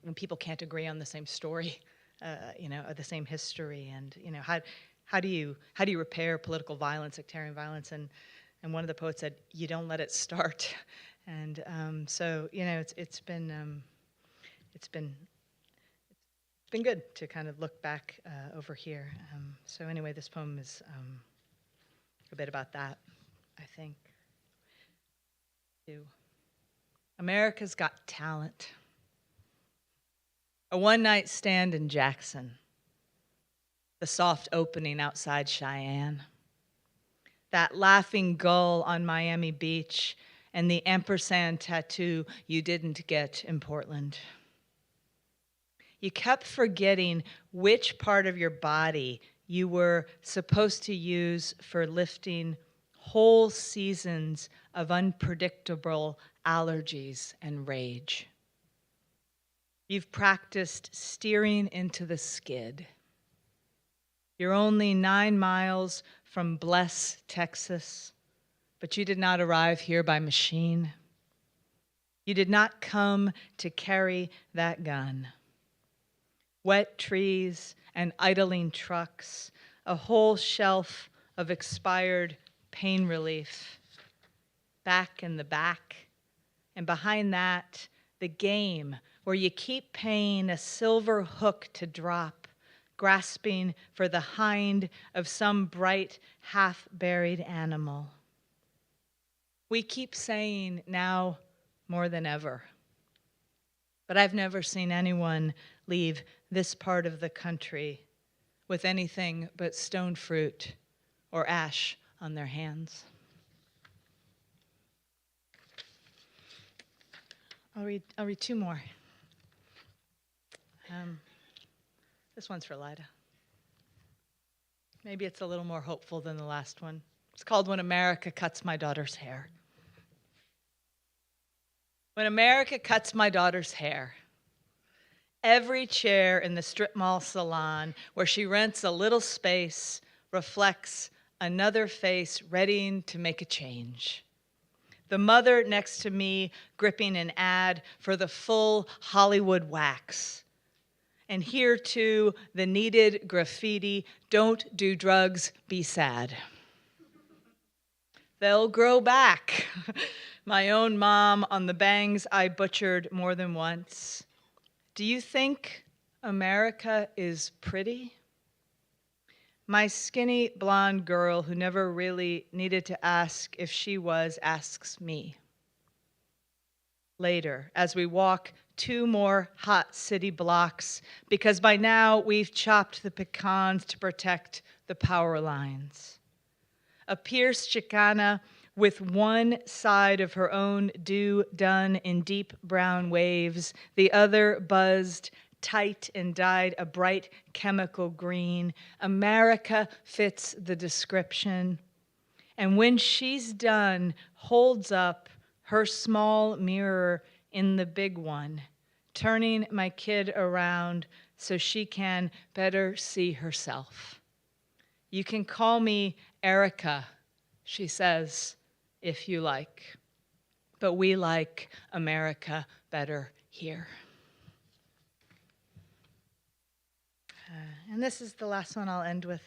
[SPEAKER 3] when people can't agree on the same story, or the same history, and how do you repair political violence, sectarian violence, and one of the poets said, you don't let it start, and so it's been good to kind of look back over here. So anyway, this poem is a bit about that, I think. America's Got Talent. A one-night stand in Jackson. The soft opening outside Cheyenne. That laughing gull on Miami Beach and the ampersand tattoo you didn't get in Portland. You kept forgetting which part of your body you were supposed to use for lifting whole seasons of unpredictable allergies and rage. You've practiced steering into the skid. You're only 9 miles from Bless, Texas, but you did not arrive here by machine. You did not come to carry that gun. Wet trees and idling trucks, a whole shelf of expired pain relief. Back in the back, and behind that, the game where you keep paying a silver hook to drop, grasping for the hind of some bright, half-buried animal. We keep saying now more than ever, but I've never seen anyone leave this part of the country with anything but stone fruit or ash on their hands. I'll read 2 more. This one's for Lida. Maybe it's a little more hopeful than the last one. It's called When America Cuts My Daughter's Hair. When America cuts my daughter's hair, every chair in the strip mall salon where she rents a little space reflects another face readying to make a change. The mother next to me gripping an ad for the full Hollywood wax. And here too, the needed graffiti, don't do drugs, be sad. They'll grow back. My own mom on the bangs I butchered more than once. Do you think America is pretty? My skinny blonde girl who never really needed to ask if she was asks me. Later, as we walk 2 more hot city blocks, because by now we've chopped the pecans to protect the power lines. A Pierce Chicana with one side of her own dew done in deep brown waves, the other buzzed tight and dyed a bright chemical green. America fits the description. And when she's done, holds up her small mirror in the big one, turning my kid around so she can better see herself. You can call me Erica, she says, if you like. But we like America better here. And this is the last one I'll end with.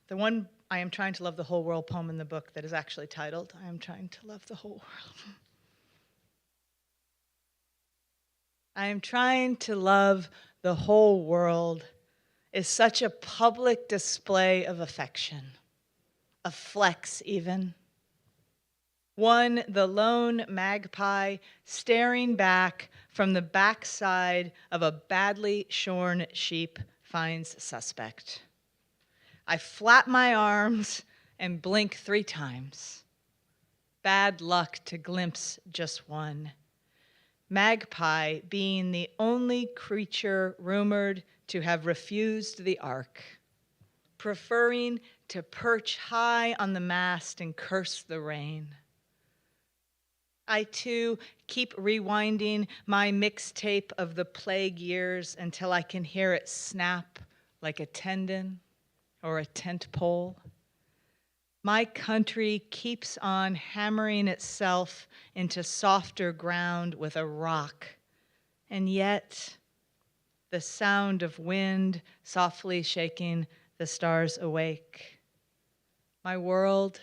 [SPEAKER 3] The one I Am Trying to Love the Whole World poem in the book that is actually titled, I Am Trying to Love the Whole World. I am trying to love the whole world is such a public display of affection, a flex even. One, the lone magpie staring back from the backside of a badly shorn sheep finds suspect. I flap my arms and blink 3 times. Bad luck to glimpse just one. Magpie being the only creature rumored to have refused the ark, preferring to perch high on the mast and curse the rain. I, too, keep rewinding my mixtape of the plague years until I can hear it snap like a tendon or a tent pole. My country keeps on hammering itself into softer ground with a rock and yet the sound of wind softly shaking the stars awake. My world,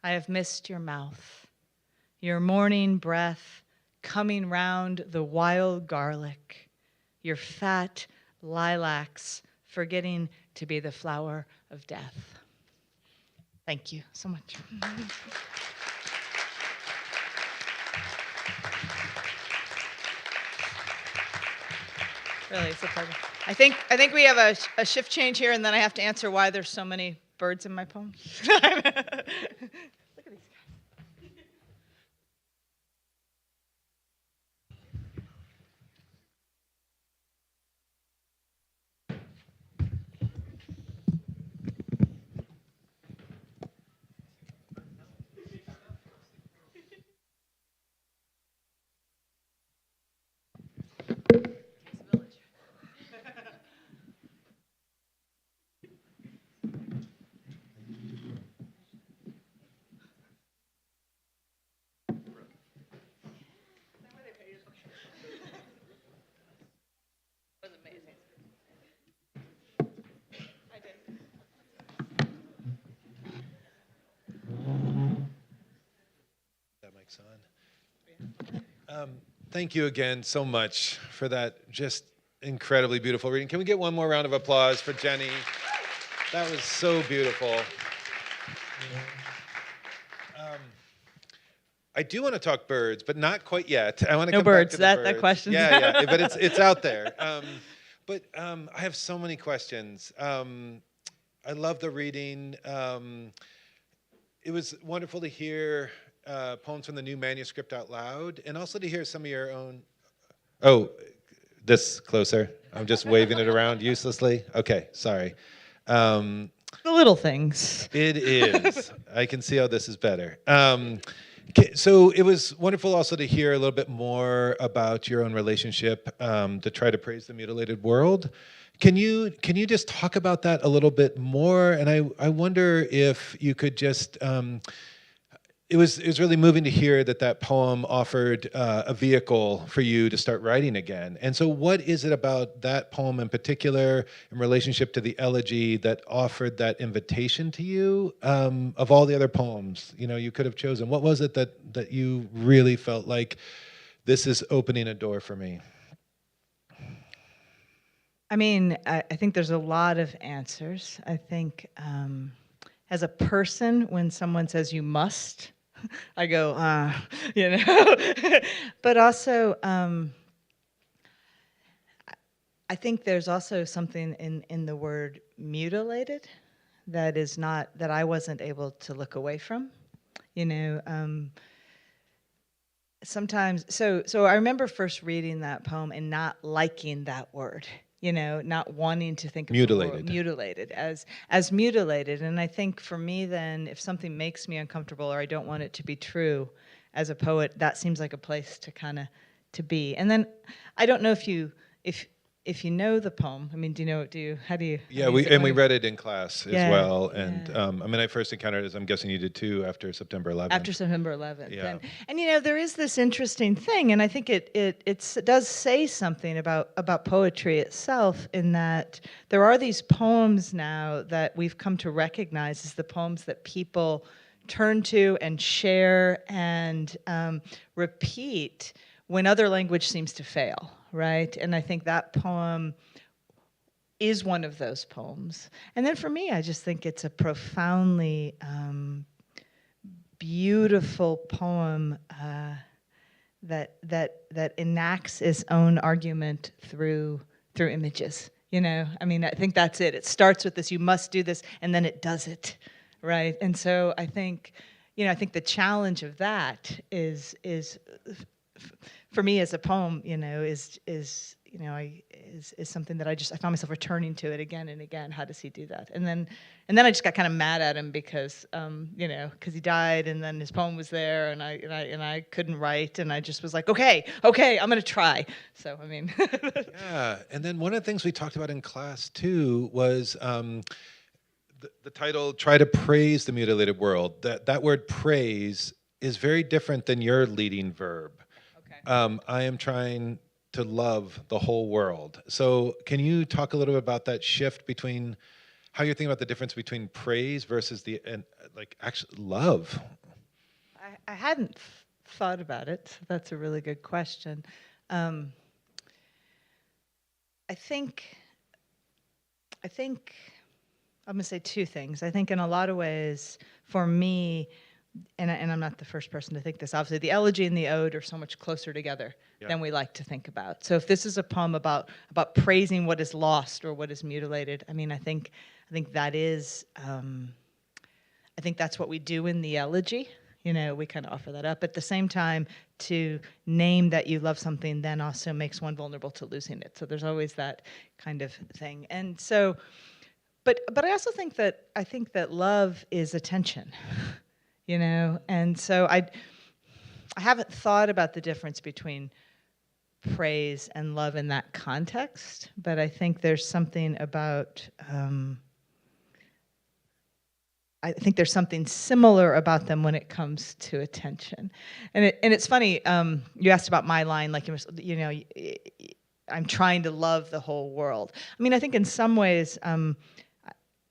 [SPEAKER 3] I have missed your mouth, your morning breath coming round the wild garlic, your fat lilacs forgetting to be the flower of death. Thank you so much. Really, it's a pleasure. I think we have a shift change here, and then I have to answer why there's so many birds in my poems. Look at these guys.
[SPEAKER 1] Thank you again so much for that just incredibly beautiful reading. Can we get one more round of applause for Jenny? That was so beautiful. I do want to talk birds, but not quite yet. I want to
[SPEAKER 3] No
[SPEAKER 1] come
[SPEAKER 3] birds.
[SPEAKER 1] back to the
[SPEAKER 3] That
[SPEAKER 1] birds.
[SPEAKER 3] question.
[SPEAKER 1] Yeah, but it's out there. But I have so many questions. I love the reading. It was wonderful to hear poems from the new manuscript out loud, and also to hear some of your own. Oh, this closer. I'm just waving it around uselessly. Okay, sorry.
[SPEAKER 3] The little things.
[SPEAKER 1] It is. I can see how this is better. So it was wonderful also to hear a little bit more about your own relationship to try to praise the mutilated world. Can you just talk about that a little bit more? And I wonder if you could just. It was really moving to hear that poem offered a vehicle for you to start writing again. And so what is it about that poem in particular in relationship to the elegy that offered that invitation to you of all the other poems you could have chosen? What was it that you really felt like this is opening a door for me?
[SPEAKER 3] I mean, I think there's a lot of answers. I think as a person, when someone says you must, I go, But also, I think there's also something in the word mutilated that I wasn't able to look away from. Sometimes, so I remember first reading that poem and not liking that word. Not wanting to think of mutilated as mutilated. And I think for me then, if something makes me uncomfortable or I don't want it to be true as a poet, that seems like a place to kind of to be. And then I don't know if you know the poem. I mean, how do you?
[SPEAKER 1] Yeah, we read it in class as well. And I first encountered it, as I'm guessing you did too, after September 11th.
[SPEAKER 3] After September 11th.
[SPEAKER 1] Yeah.
[SPEAKER 3] And there is this interesting thing, and I think it does say something about poetry itself, in that there are these poems now that we've come to recognize as the poems that people turn to and share and repeat when other language seems to fail. Right? And I think that poem is one of those poems. And then for me, I just think it's a profoundly beautiful poem that enacts its own argument through images. I think that's it. It starts with this, you must do this, and then it does it. Right? And so I think the challenge of that is for me as a poem, is something that I found myself returning to it again and again. How does he do that? And then I just got kind of mad at him because he died, and then his poem was there, and I couldn't write, and I just was like, okay, I'm gonna try. So I mean,
[SPEAKER 1] yeah. And then one of the things we talked about in class too was the title "Try to Praise the Mutilated World." That word "praise" is very different than your leading verb. I am trying to love the whole world. So can you talk a little bit about that shift between how you're thinking about the difference between praise versus like actual love?
[SPEAKER 3] I hadn't thought about it. So that's a really good question. I think I'm going to say two things. I think in a lot of ways, for me, and I'm not the first person to think this, obviously, the elegy and the ode are so much closer together than we like to think about. So if this is a poem about praising what is lost or what is mutilated, I mean, I think that is, I think that's what we do in the elegy. You know, we kind of offer that up. At the same time, to name that you love something then also makes one vulnerable to losing it. So there's always that kind of thing. And so, but I also think that love is attention, you know. And so I haven't thought about the difference between praise and love in that context, but I think there's something about I think there's something similar about them when it comes to attention. And it's funny, you asked about my line, like, you know, I'm trying to love the whole world. I mean, I think in some ways, I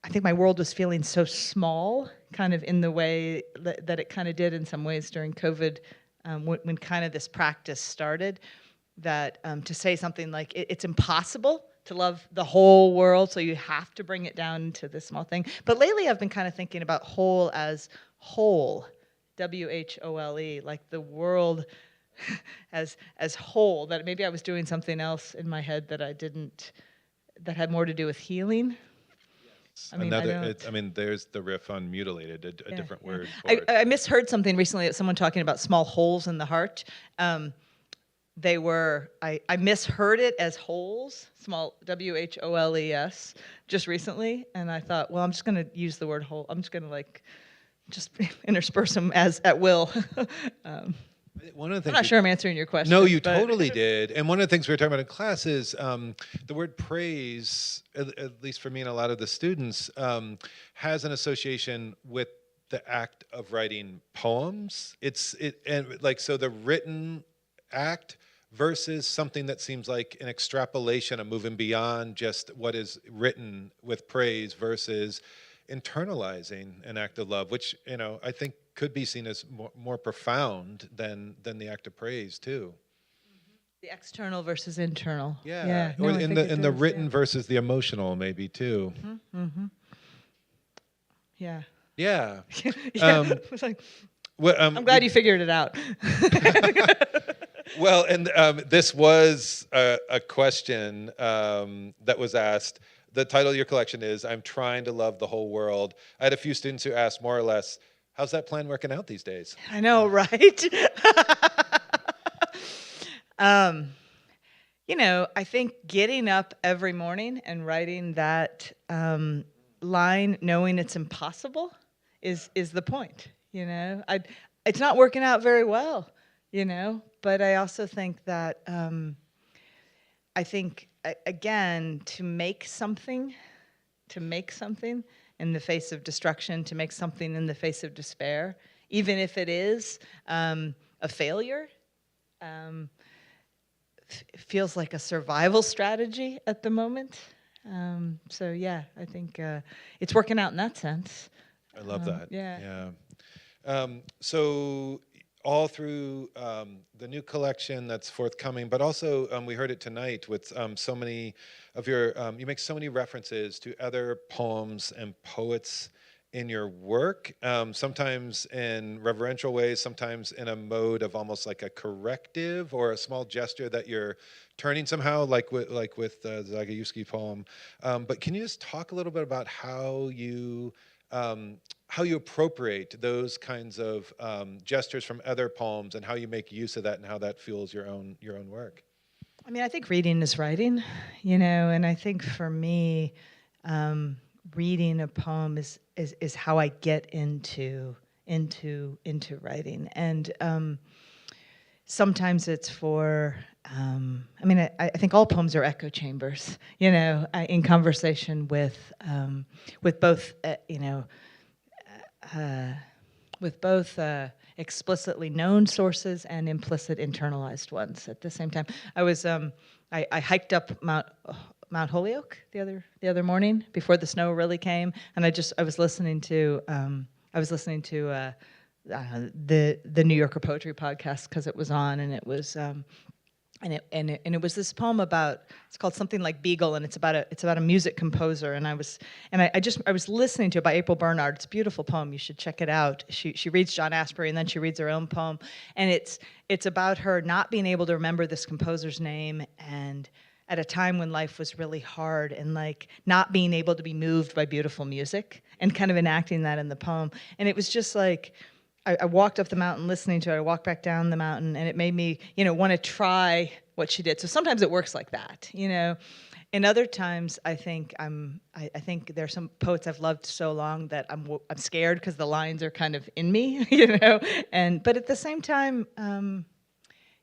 [SPEAKER 3] think my world was feeling so small, kind of in the way that it kind of did in some ways during COVID, when kind of this practice started, that to say something like, it's impossible to love the whole world, so you have to bring it down to this small thing. But lately I've been kind of thinking about whole as whole, W-H-O-L-E, like the world as whole, that maybe I was doing something else in my head that I didn't, that had more to do with healing. I mean,
[SPEAKER 1] I mean, there's the riff on mutilated, a different word for it.
[SPEAKER 3] I misheard something recently, someone talking about small holes in the heart. They were, I misheard it as holes, small W-H-O-L-E-S, just recently, and I thought, well, I'm just going to use the word whole. I'm just going to like, just intersperse them as at will.
[SPEAKER 1] One of the things
[SPEAKER 3] I'm not sure I'm answering your question.
[SPEAKER 1] No, you totally did. And one of the things we were talking about in class is the word praise, at least for me and a lot of the students, has an association with the act of writing poems. So the written act versus something that seems like an extrapolation, a moving beyond just what is written with praise versus internalizing an act of love, which, you know, I think could be seen as more profound than the act of praise too.
[SPEAKER 3] The external versus internal.
[SPEAKER 1] Yeah. Or in the written versus the emotional, maybe too.
[SPEAKER 3] Mm-hmm. Yeah.
[SPEAKER 1] Yeah.
[SPEAKER 3] I'm glad you figured it out.
[SPEAKER 1] Well, and this was a question that was asked. The title of your collection is "I'm Trying to Love the Whole World." I had a few students who asked more or less, how's that plan working out these days?
[SPEAKER 3] I know, right? You know, I think getting up every morning and writing that line, knowing it's impossible, is the point. You know, it's not working out very well. You know, but I also think that I think again, to make something in the face of destruction, to make something in the face of despair, even if it is a failure, feels like a survival strategy at the moment. So yeah, I think it's working out in that sense.
[SPEAKER 1] I love that.
[SPEAKER 3] Yeah.
[SPEAKER 1] So all through the new collection that's forthcoming, but also we heard it tonight with so many of your, you make so many references to other poems and poets in your work, sometimes in reverential ways, sometimes in a mode of almost like a corrective or a small gesture that you're turning somehow, like with the Zagajewski poem. But can you just talk a little bit about how you appropriate those kinds of gestures from other poems and how you make use of that and how that fuels your own work?
[SPEAKER 3] I mean, I think reading is writing, you know, and I think for me, reading a poem is how I get into writing, and sometimes it's for. I mean, I think all poems are echo chambers, you know, in conversation with both, you know, with both explicitly known sources and implicit internalized ones at the same time. I hiked up Mount Holyoke the other morning before the snow really came, and I was listening to the New Yorker Poetry podcast because it was on, and it was it was this poem it's called something like Beagle, and it's about a music composer, and I was listening to it by April Bernard. It's a beautiful poem. You should check it out. She reads John Asbury, and then she reads her own poem, and it's about her not being able to remember this composer's name, and at a time when life was really hard, and like not being able to be moved by beautiful music, and kind of enacting that in the poem. And it was just like, I walked up the mountain listening to it, I walked back down the mountain, and it made me, want to try what she did. So sometimes it works like that, And other times, I think I think there are some poets I've loved so long that I'm scared because the lines are kind of in me, but at the same time,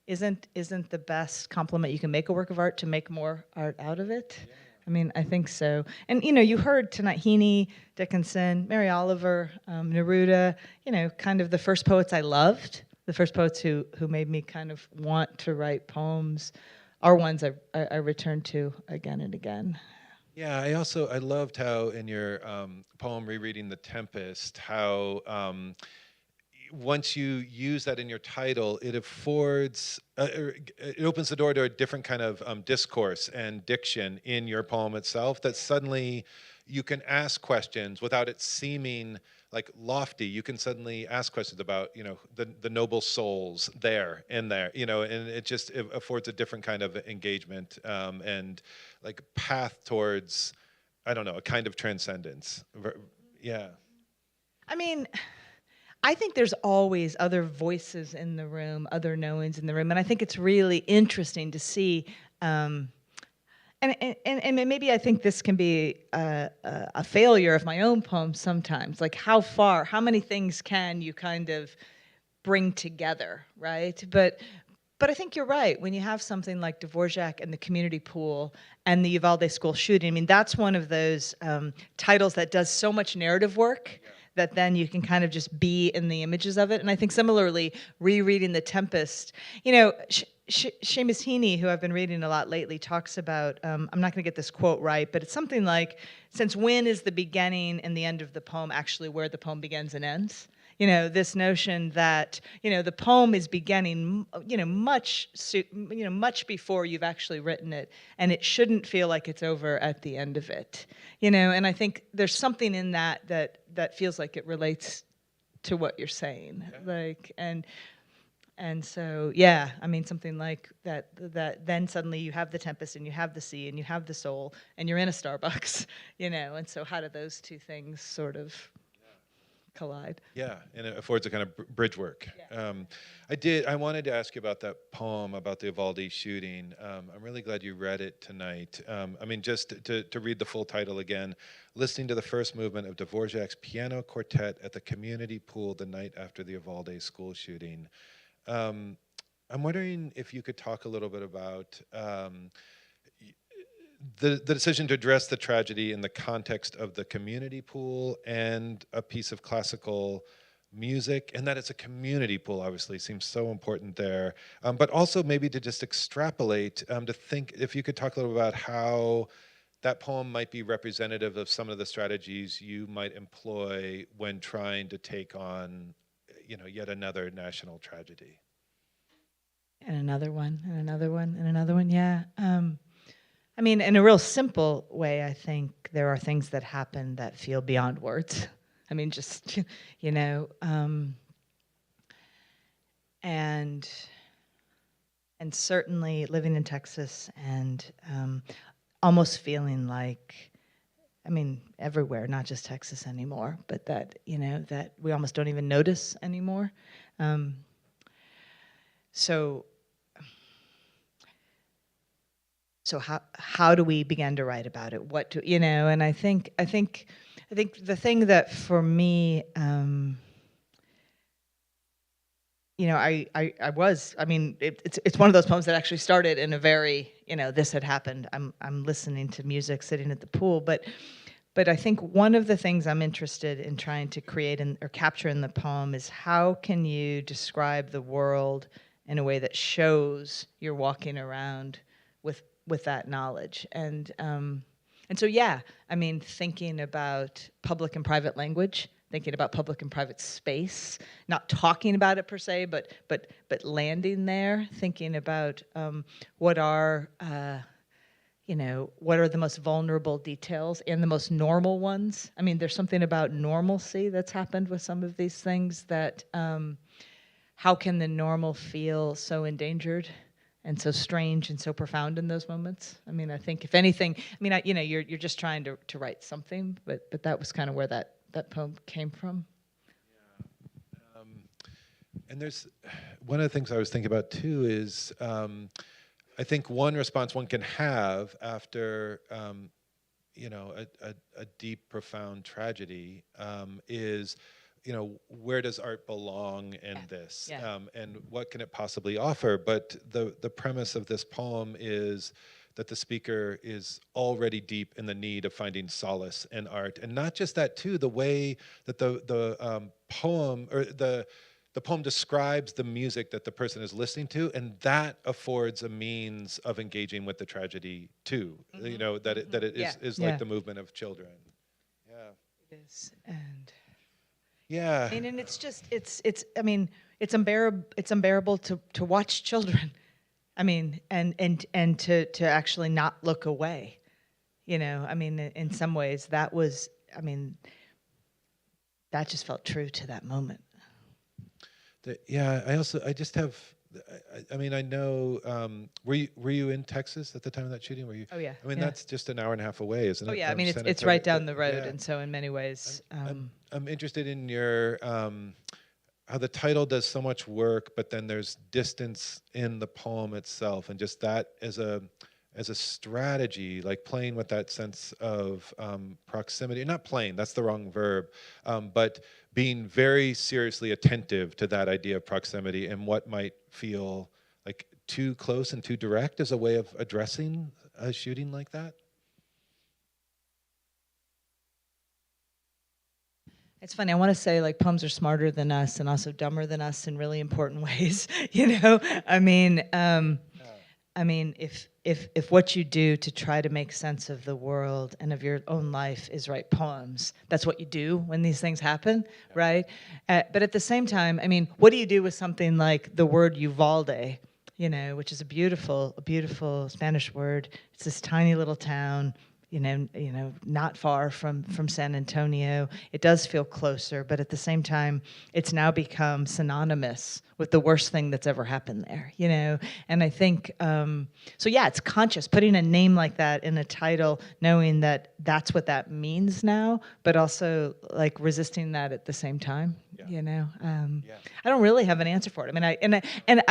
[SPEAKER 3] isn't the best compliment you can make a work of art to make more art out of it? Yeah. I mean, I think so. And, you heard tonight Heaney, Dickinson, Mary Oliver, Neruda, kind of the first poets I loved, the first poets who made me kind of want to write poems are ones I return to again and again.
[SPEAKER 1] Yeah, I loved how in your poem, Rereading the Tempest, how once you use that in your title, it affords, it opens the door to a different kind of discourse and diction in your poem itself, that suddenly you can ask questions without it seeming like lofty. You can suddenly ask questions about, the noble souls in there, and it affords a different kind of engagement and like path towards, I don't know, a kind of transcendence. Yeah.
[SPEAKER 3] I mean, I think there's always other voices in the room, other knowings in the room, and I think it's really interesting to see. And maybe I think this can be a failure of my own poems sometimes. Like how many things can you kind of bring together, right? But I think you're right. When you have something like Dvorak and the community pool and the Uvalde school shooting, I mean, that's one of those titles that does so much narrative work. Yeah. That then you can kind of just be in the images of it. And I think similarly, Rereading the Tempest, Seamus Heaney, who I've been reading a lot lately, talks about, I'm not going to get this quote right, but it's something like, since when is the beginning and the end of the poem actually where the poem begins and ends? This notion that, the poem is beginning, much before you've actually written it, and it shouldn't feel like it's over at the end of it, and I think there's something in that feels like it relates to what you're saying, like, and so, yeah, I mean, something like that then suddenly you have the tempest and you have the sea and you have the soul and you're in a Starbucks, and so how do those two things sort of collide? Yeah,
[SPEAKER 1] and it affords a kind of bridge work. Yeah. I wanted to ask you about that poem about the Uvalde shooting. I'm really glad you read it tonight. I mean, just to read the full title again, listening to the first movement of Dvorak's piano quartet at the community pool the night after the Uvalde school shooting. I'm wondering if you could talk a little bit about the decision to address the tragedy in the context of the community pool and a piece of classical music, and that it's a community pool obviously seems so important there, but also maybe to just extrapolate, to think if you could talk a little about how that poem might be representative of some of the strategies you might employ when trying to take on, yet another national tragedy.
[SPEAKER 3] And another one, and another one, and another one, yeah. I mean, in a real simple way, I think there are things that happen that feel beyond words. I mean, just, and certainly living in Texas and almost feeling like, I mean, everywhere, not just Texas anymore, but that, that we almost don't even notice anymore. So how do we begin to write about it? What to, and I think the thing that for me, it's one of those poems that actually started in a very, this had happened. I'm listening to music sitting at the pool, but But I think one of the things I'm interested in trying to create or capture in the poem is how can you describe the world in a way that shows you're walking around with that knowledge. And so, yeah, I mean, thinking about public and private language, thinking about public and private space, not talking about it per se, but landing there, thinking about what are what are the most vulnerable details and the most normal ones. I mean, there's something about normalcy that's happened with some of these things that how can the normal feel so endangered and so strange and so profound in those moments? I mean, I think if anything, I mean, you're just trying to write something, but that was kind of where that poem came from.
[SPEAKER 1] Yeah. And there's one of the things I was thinking about too is I think one response one can have after a deep, profound tragedy is, where does art belong in this?
[SPEAKER 3] Yeah.
[SPEAKER 1] And what can it possibly offer? But the premise of this poem is that the speaker is already deep in the need of finding solace in art. And not just that too, the way that the poem, or the poem describes the music that the person is listening to, and that affords a means of engaging with the tragedy too.
[SPEAKER 3] Mm-hmm.
[SPEAKER 1] That it is like the movement of children. Yeah.
[SPEAKER 3] It is. And
[SPEAKER 1] yeah.
[SPEAKER 3] I mean, and it's just I mean, it's unbearable to watch children. I mean, and to actually not look away. I mean, in some ways that was, I mean, that just felt true to that moment.
[SPEAKER 1] Yeah, I just have, I mean, I know, were you in Texas at the time of that shooting? Were you?
[SPEAKER 3] Oh yeah.
[SPEAKER 1] I mean,
[SPEAKER 3] yeah.
[SPEAKER 1] that's just an hour and a half away, isn't it?
[SPEAKER 3] Oh yeah, I mean, it's
[SPEAKER 1] Senator?
[SPEAKER 3] right down the road,
[SPEAKER 1] Yeah.
[SPEAKER 3] and so in many ways.
[SPEAKER 1] I'm interested in your, how the title does so much work, but then there's distance in the poem itself, and just that as a strategy, like playing with that sense of proximity. Not playing, that's the wrong verb, but being very seriously attentive to that idea of proximity and what might feel like too close and too direct as a way of addressing a shooting like that.
[SPEAKER 3] It's funny. I want to say like poems are smarter than us and also dumber than us in really important ways. I mean, if what you do to try to make sense of the world and of your own life is write poems, that's what you do when these things happen, right? But at the same time, I mean, what do you do with something like the word Uvalde, which is a beautiful Spanish word? It's this tiny little town, not far from San Antonio. It does feel closer, but at the same time, it's now become synonymous with the worst thing that's ever happened there, And I think, so yeah, it's conscious, putting a name like that in a title, knowing that that's what that means now, but also like resisting that at the same time, I don't really have an answer for it. I mean,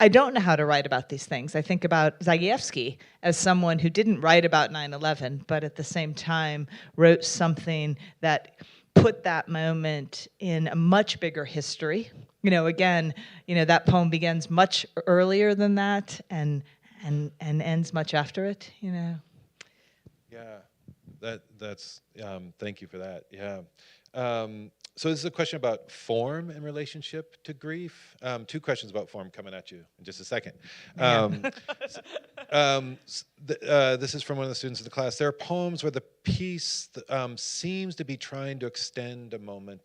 [SPEAKER 3] I don't know how to write about these things. I think about Zagajewski as someone who didn't write about 9/11, but at the same time wrote something that put that moment in a much bigger history. Again, that poem begins much earlier than that and ends much after it,
[SPEAKER 1] Yeah, that's thank you for that. Yeah. So this is a question about form in relationship to grief. Two questions about form coming at you in just a second. This is from one of the students in the class. There are poems where the piece seems to be trying to extend a moment